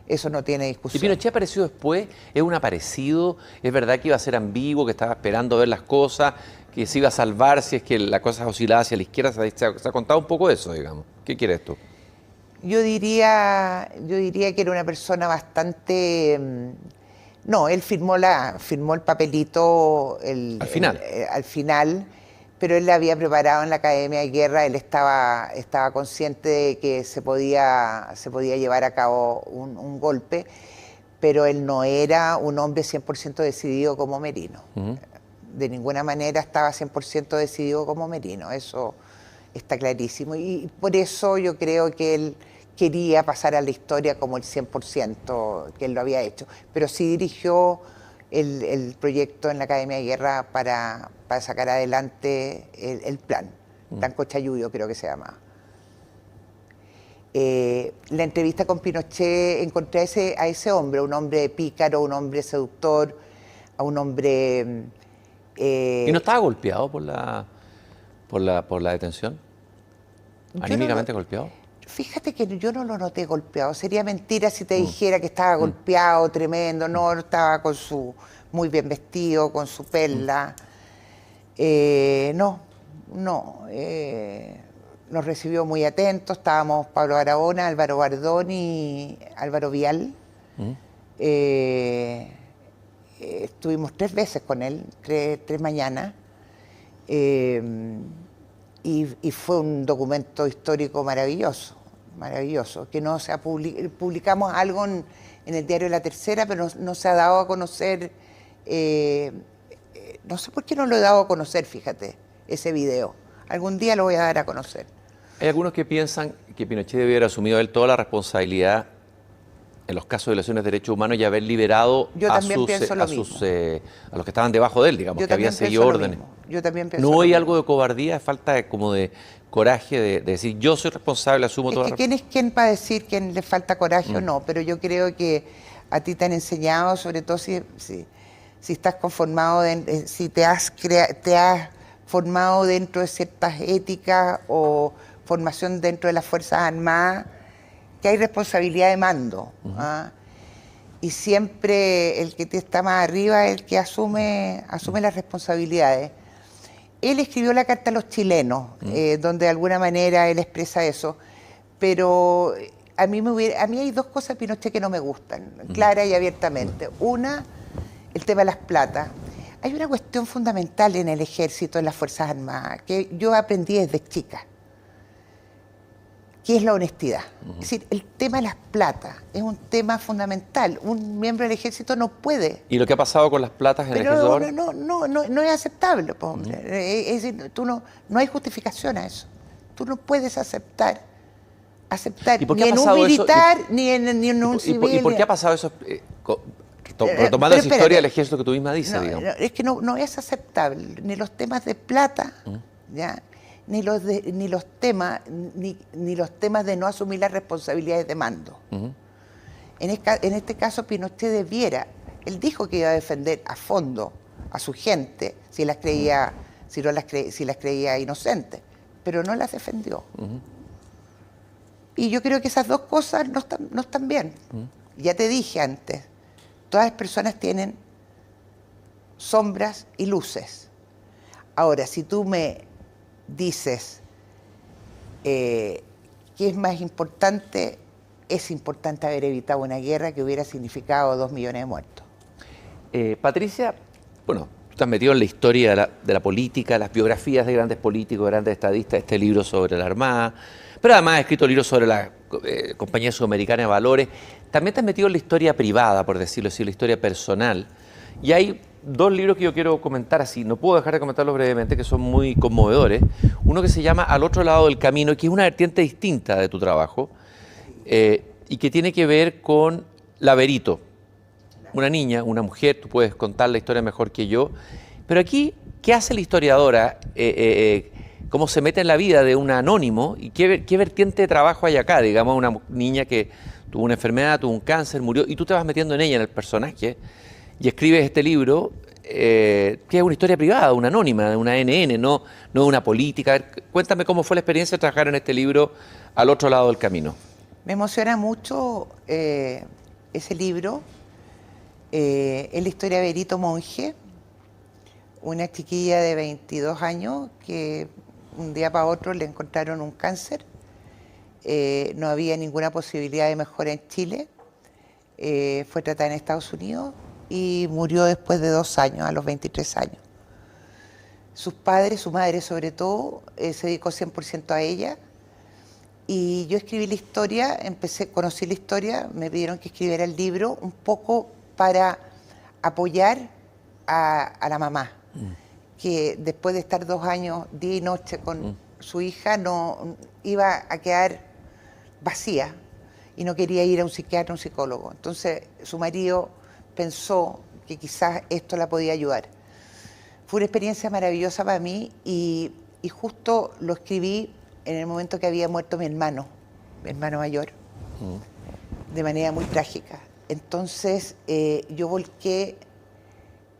Eso no tiene discusión. ¿Y Pinochet apareció después? ¿Es un aparecido? ¿Es verdad que iba a ser ambiguo, que estaba esperando ver las cosas, que se iba a salvar si es que la cosa oscilaba hacia la izquierda? Se ha contado un poco eso, digamos. ¿Qué quieres tú? Yo diría que era una persona bastante... No, él firmó el papelito al final, pero él le había preparado en la Academia de Guerra, él estaba consciente de que se podía llevar a cabo un golpe, pero él no era un hombre 100% decidido como Merino. De ninguna manera estaba 100% decidido como Merino, eso está clarísimo. Y por eso yo creo que él quería pasar a la historia como el 100% que él lo había hecho, pero sí dirigió el proyecto en la Academia de Guerra para sacar adelante el plan Cochayuyo, creo que se llama. La entrevista con Pinochet encontré a ese hombre, un hombre pícaro, un hombre seductor, a un hombre... ¿Y no estaba golpeado por la detención? ¿Anímicamente golpeado? Fíjate que yo no lo noté golpeado. Sería mentira si te dijera que estaba golpeado, tremendo. No, estaba muy bien vestido, con su perla. No. Nos recibió muy atentos. Estábamos Pablo Barahona, Álvaro Bardón y Álvaro Vial. Estuvimos 3 veces con él, tres mañanas. Y fue un documento histórico maravilloso, que no se ha publicamos algo en el diario La Tercera, pero no se ha dado a conocer, no sé por qué no lo he dado a conocer, fíjate, ese video. Algún día lo voy a dar a conocer. Hay algunos que piensan que Pinochet debió haber asumido él toda la responsabilidad en los casos de violaciones de derechos humanos y haber liberado a los que estaban debajo de él, digamos, que habían seguido órdenes. Yo también pienso ¿No hay algo de cobardía, falta como de coraje de decir yo soy responsable, asumo toda la ¿Quién es quién para decir que le falta coraje o no? Pero yo creo que a ti te han enseñado, sobre todo si estás conformado, si te has formado dentro de ciertas éticas o formación dentro de las Fuerzas Armadas, que hay responsabilidad de mando. Y siempre el que te está más arriba es el que asume las responsabilidades. Él escribió la carta a los chilenos, donde de alguna manera él expresa eso, pero a mí hay 2 cosas de Pinochet que no me gustan, clara y abiertamente. Una, el tema de las platas. Hay una cuestión fundamental en el ejército, en las Fuerzas Armadas, que yo aprendí desde chica, que es la honestidad. Es decir, el tema de las platas es un tema fundamental. Un miembro del ejército no puede... ¿Y lo que ha pasado con las platas en el ejército ahora? No es aceptable, pues, hombre. Es decir, no hay justificación a eso. Tú no puedes aceptar ni en un militar, ni en un civil. ¿Y por qué ha pasado eso? Retomando esa historia del ejército que tú misma dices, digamos. Es que no es aceptable. Ni los temas de plata, ¿ya? Ni los temas de no asumir las responsabilidades de mando. En este caso, Pinochet él dijo que iba a defender a fondo a su gente si las creía inocentes, pero no las defendió. Y yo creo que esas 2 cosas no están bien. Ya te dije antes, todas las personas tienen sombras y luces. Ahora, si tú me dices que es más importante, es importante haber evitado una guerra que hubiera significado 2 millones de muertos. Patricia, bueno, tú estás metido en la historia de la política, las biografías de grandes políticos, grandes estadistas, este libro sobre la Armada, pero además has escrito libros sobre la Compañía Sudamericana de Valores. También te has metido en la historia privada, por decirlo así, la historia personal. Y hay 2 libros que yo quiero comentar así, no puedo dejar de comentarlos brevemente, que son muy conmovedores. Uno que se llama Al otro lado del camino, que es una vertiente distinta de tu trabajo, y que tiene que ver con Laverito. una niña, una mujer, tú puedes contar la historia mejor que yo, pero aquí, ¿qué hace la historiadora? ¿Cómo se mete en la vida de un anónimo? ¿Y qué vertiente de trabajo hay acá? Digamos, una niña que tuvo una enfermedad, tuvo un cáncer, murió, y tú te vas metiendo en ella, en el personaje, y escribes este libro, que es una historia privada, una anónima, de una NN, no de una política. A ver, cuéntame cómo fue la experiencia de trabajar en este libro al otro lado del camino. Me emociona mucho ese libro. Es la historia de Berito Monge, una chiquilla de 22 años que un día para otro le encontraron un cáncer. No había ninguna posibilidad de mejora en Chile. Fue tratada en Estados Unidos y murió después de 2 años, a los 23 años. Sus padres, su madre sobre todo, se dedicó 100% a ella. Y yo escribí la historia, conocí la historia, me pidieron que escribiera el libro un poco para apoyar a la mamá, que después de estar 2 años, día y noche con su hija, no iba a quedar vacía y no quería ir a un psiquiatra, a un psicólogo. Entonces su marido pensó que quizás esto la podía ayudar. Fue una experiencia maravillosa para mí y justo lo escribí en el momento que había muerto mi hermano mayor, de manera muy trágica. Entonces yo volqué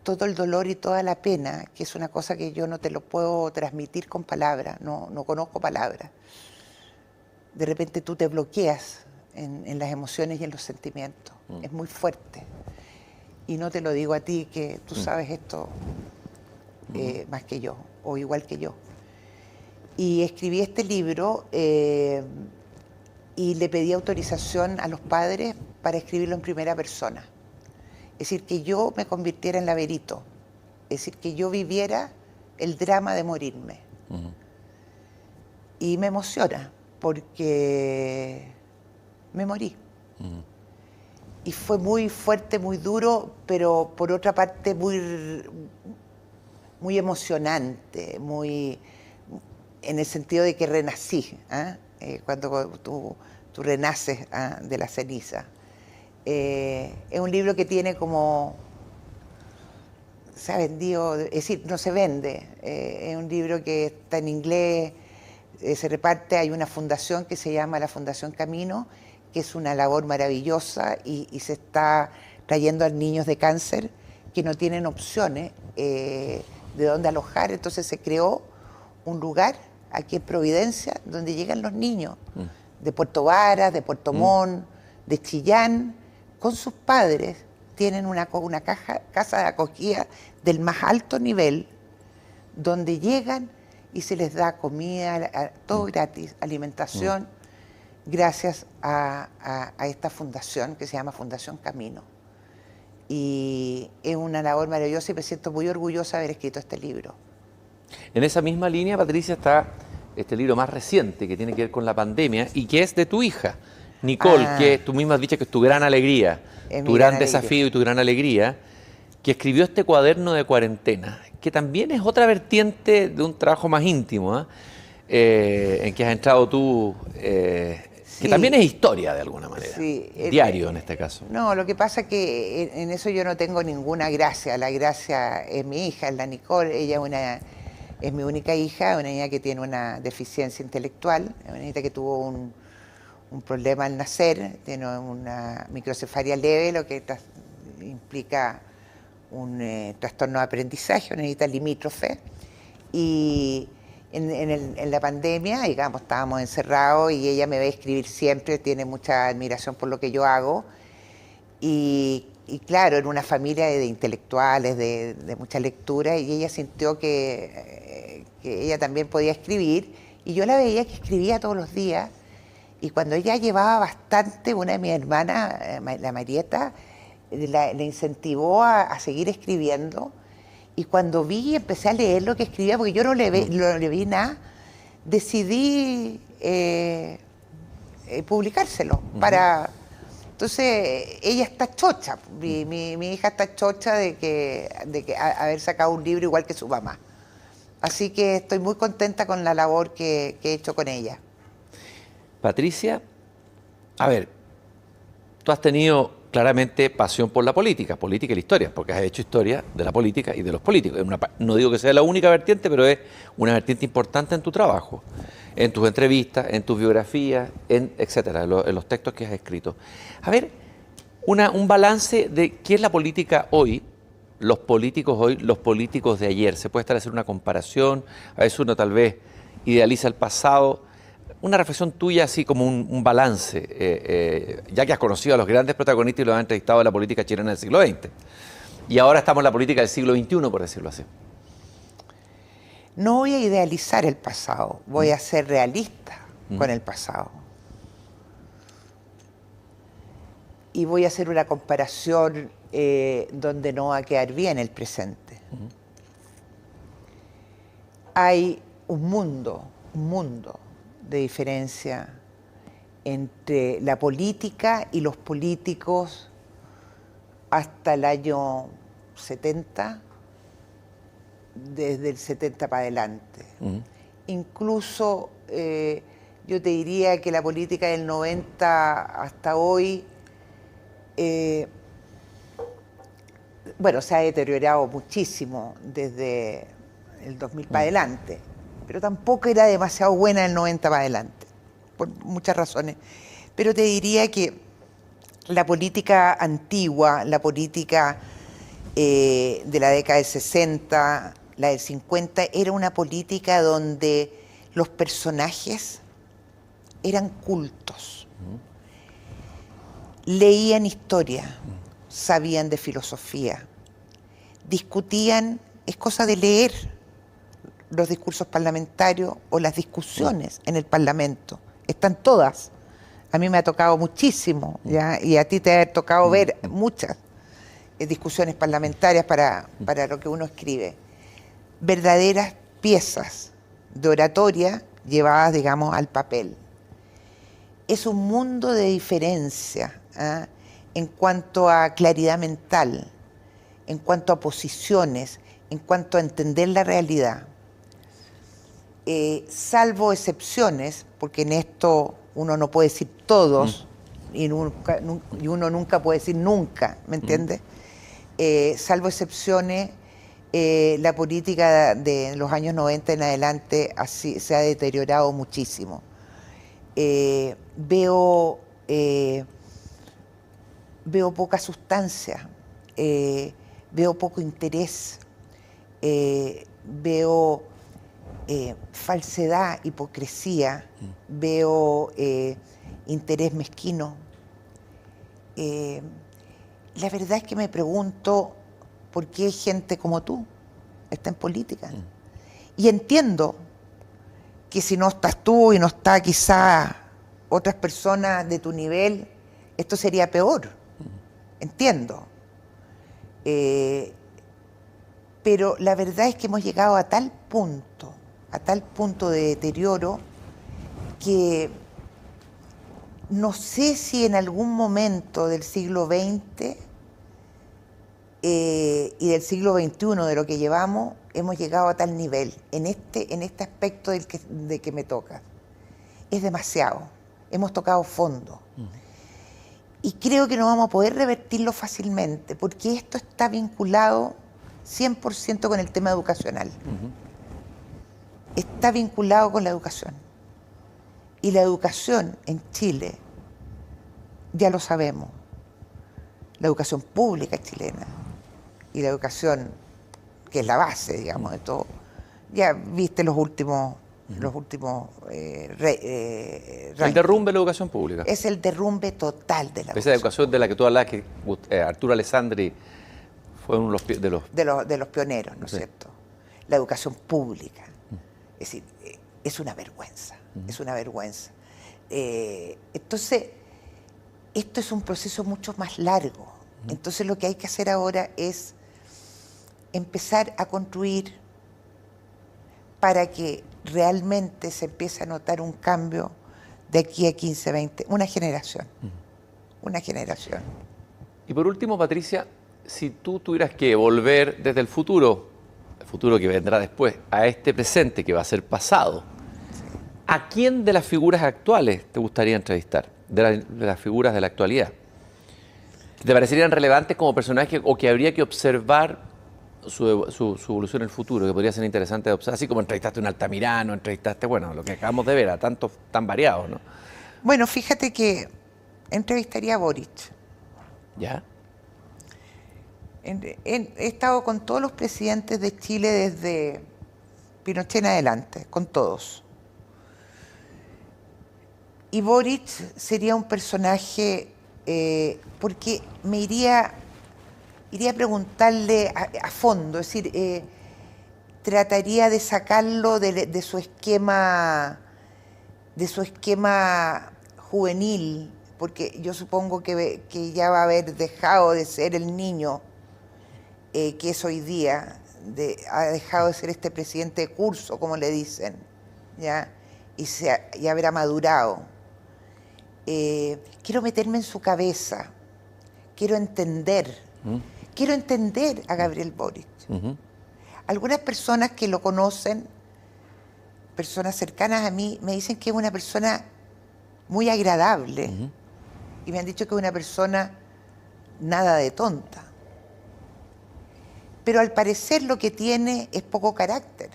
todo el dolor y toda la pena, que es una cosa que yo no te lo puedo transmitir con palabras, no conozco palabras. De repente tú te bloqueas en las emociones y en los sentimientos. Es muy fuerte. Y no te lo digo a ti, que tú sabes esto más que yo, o igual que yo. Y escribí este libro y le pedí autorización a los padres para escribirlo en primera persona. Es decir, que yo me convirtiera en la Berito. Es decir, que yo viviera el drama de morirme. Y me emociona, porque me morí. Y fue muy fuerte, muy duro, pero por otra parte muy emocionante, en el sentido de que renací, cuando tú renaces de la ceniza. Es un libro que tiene como, se ha vendido, es decir, no se vende, es un libro que está en inglés, se reparte, hay una fundación que se llama la Fundación Camino, que es una labor maravillosa y se está trayendo a niños de cáncer que no tienen opciones de dónde alojar, entonces se creó un lugar aquí en Providencia donde llegan los niños de Puerto Varas, de Puerto Montt, de Chillán, con sus padres, tienen una casa de acogida del más alto nivel, donde llegan y se les da comida, todo gratis, alimentación, gracias a esta fundación que se llama Fundación Camino. Y es una labor maravillosa y me siento muy orgullosa de haber escrito este libro. En esa misma línea, Patricia, está este libro más reciente que tiene que ver con la pandemia y que es de tu hija, Nicole, que tú misma has dicho que es tu gran alegría, tu gran desafío y tu gran alegría, que escribió este cuaderno de cuarentena, que también es otra vertiente de un trabajo más íntimo, en que has entrado tú, que también es historia de alguna manera, diario en este caso. No, lo que pasa es que en eso yo no tengo ninguna gracia, la gracia es mi hija, es la Nicole, ella es mi única hija, una niña que tiene una deficiencia intelectual, una niña que tuvo un problema al nacer, tiene una microcefalia leve, lo que implica un trastorno de aprendizaje, una niñita limítrofe. Y en la pandemia, digamos, estábamos encerrados y ella me ve escribir siempre, tiene mucha admiración por lo que yo hago. Y claro, en una familia de intelectuales, de mucha lectura, y ella sintió que ella también podía escribir, y yo la veía que escribía todos los días. Y cuando ella llevaba bastante, una de mis hermanas, la Marieta, le incentivó a seguir escribiendo. Y cuando empecé a leer lo que escribía, porque yo no le vi nada, decidí publicárselo. Entonces, ella está chocha, mi hija está chocha de que haber sacado un libro igual que su mamá. Así que estoy muy contenta con la labor que he hecho con ella. Patricia, a ver, tú has tenido claramente pasión por la política, política y la historia, porque has hecho historia de la política y de los políticos. No digo que sea la única vertiente, pero es una vertiente importante en tu trabajo, en tus entrevistas, en tus biografías, etcétera, en los textos que has escrito. A ver, un balance de qué es la política hoy, los políticos de ayer. Se puede estar haciendo una comparación, a veces uno tal vez idealiza el pasado. Una reflexión tuya, así como un balance, ya que has conocido a los grandes protagonistas y los has entrevistado de la política chilena del siglo XX. Y ahora estamos en la política del siglo XXI, por decirlo así. No voy a idealizar el pasado, voy a ser realista con el pasado. Y voy a hacer una comparación donde no va a quedar bien el presente. Hay un mundo de diferencia entre la política y los políticos hasta el año 70, desde el 70 para adelante. Incluso yo te diría que la política del 90 hasta hoy, bueno, se ha deteriorado muchísimo desde el 2000 para adelante, pero tampoco era demasiado buena el 90 para adelante, por muchas razones. Pero te diría que la política antigua, la política de la década del 60, la del 50, era una política donde los personajes eran cultos, leían historia, sabían de filosofía, discutían, es cosa de leer los discursos parlamentarios o las discusiones en el Parlamento. Están todas. A mí me ha tocado muchísimo, ¿ya? Y a ti te ha tocado ver muchas discusiones parlamentarias para lo que uno escribe. Verdaderas piezas de oratoria llevadas, digamos, al papel. Es un mundo de diferencia, ¿eh? En cuanto a claridad mental, en cuanto a posiciones, en cuanto a entender la realidad. Salvo excepciones, porque en esto uno no puede decir todos y uno nunca puede decir nunca, ¿me entiendes? Salvo excepciones, la política de los años 90 en adelante así, se ha deteriorado muchísimo. Veo poca sustancia, veo poco interés, veo falsedad, hipocresía, veo interés mezquino. La verdad es que me pregunto por qué gente como tú está en política. Y entiendo que si no estás tú y no está quizá otras personas de tu nivel, esto sería peor. Entiendo. Pero la verdad es que hemos llegado a tal punto de deterioro, que no sé si en algún momento del siglo XX y del siglo XXI, de lo que llevamos, hemos llegado a tal nivel, en este aspecto de que me toca. Es demasiado. Hemos tocado fondo. Y creo que no vamos a poder revertirlo fácilmente, porque esto está vinculado 100% con el tema educacional. Está vinculado con la educación. Y la educación en Chile, ya lo sabemos, la educación pública chilena y la educación, que es la base, digamos, de todo, ya viste los últimos el derrumbe de la educación pública. Es el derrumbe total de la Esa educación de la que tú hablas, que Arturo Alessandri fue uno de los pioneros, ¿no es cierto? La educación pública. Es decir, es una vergüenza, es una vergüenza. Entonces, esto es un proceso mucho más largo. Entonces, lo que hay que hacer ahora es empezar a construir para que realmente se empiece a notar un cambio de aquí a 15, 20, una generación. Una generación. Y por último, Patricia, si tú tuvieras que volver desde el futuro que vendrá después, a este presente que va a ser pasado, ¿a quién de las figuras actuales te gustaría entrevistar? De las figuras de la actualidad. ¿Te parecerían relevantes como personajes o que habría que observar su evolución en el futuro, que podría ser interesante de observar? Así como entrevistaste a un Altamirano, entrevistaste, bueno, lo que acabamos de ver, a tantos tan variados, ¿no? Bueno, fíjate que entrevistaría a Boric. ¿Ya? He estado con todos los presidentes de Chile desde Pinochet en adelante, con todos. Y Boric sería un personaje, porque me iría a preguntarle a fondo, es decir, trataría de sacarlo de su esquema juvenil, porque yo supongo que ya va a haber dejado de ser el niño que es hoy día, ha dejado de ser este presidente de curso, como le dicen, ¿ya? Y habrá madurado. Quiero meterme en su cabeza, quiero entender a Gabriel Boric. Algunas personas que lo conocen, personas cercanas a mí, me dicen que es una persona muy agradable y me han dicho que es una persona nada de tonta. Pero al parecer lo que tiene es poco carácter,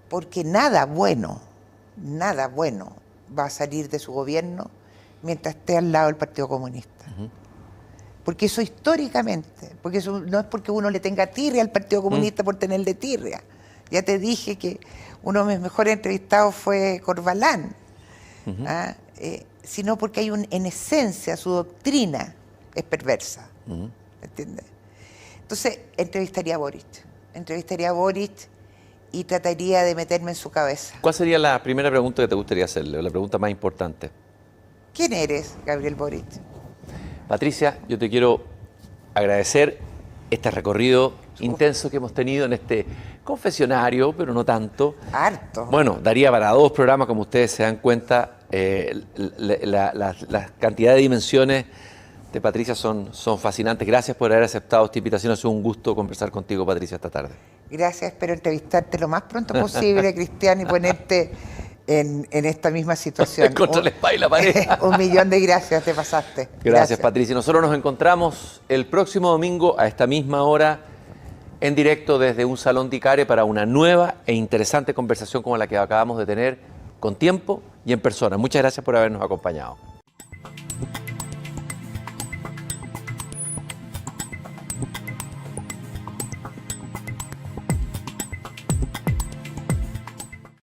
porque nada bueno va a salir de su gobierno mientras esté al lado del Partido Comunista. Porque eso históricamente, porque eso no es porque uno le tenga tirria al Partido Comunista por tenerle tirria. Ya te dije que uno de mis mejores entrevistados fue Corbalán, sino porque hay en esencia su doctrina es perversa. ¿Entiendes? Entonces entrevistaría a Boric y trataría de meterme en su cabeza. ¿Cuál sería la primera pregunta que te gustaría hacerle, o la pregunta más importante? ¿Quién eres, Gabriel Boric? Patricia, yo te quiero agradecer este recorrido intenso que hemos tenido en este confesionario, pero no tanto. Harto. Bueno, daría para 2 programas, como ustedes se dan cuenta. La cantidad de dimensiones de Patricia son fascinantes. Gracias por haber aceptado esta invitación. Ha sido un gusto conversar contigo, Patricia, esta tarde. Gracias, espero entrevistarte lo más pronto posible, Cristian, y ponerte en esta misma situación. Contra la espalda y la pared. 1.000.000 de gracias, te pasaste. Gracias, Patricia. Nosotros nos encontramos el próximo domingo a esta misma hora en directo desde un salón de Icare para una nueva e interesante conversación como la que acabamos de tener, con tiempo y en persona. Muchas gracias por habernos acompañado.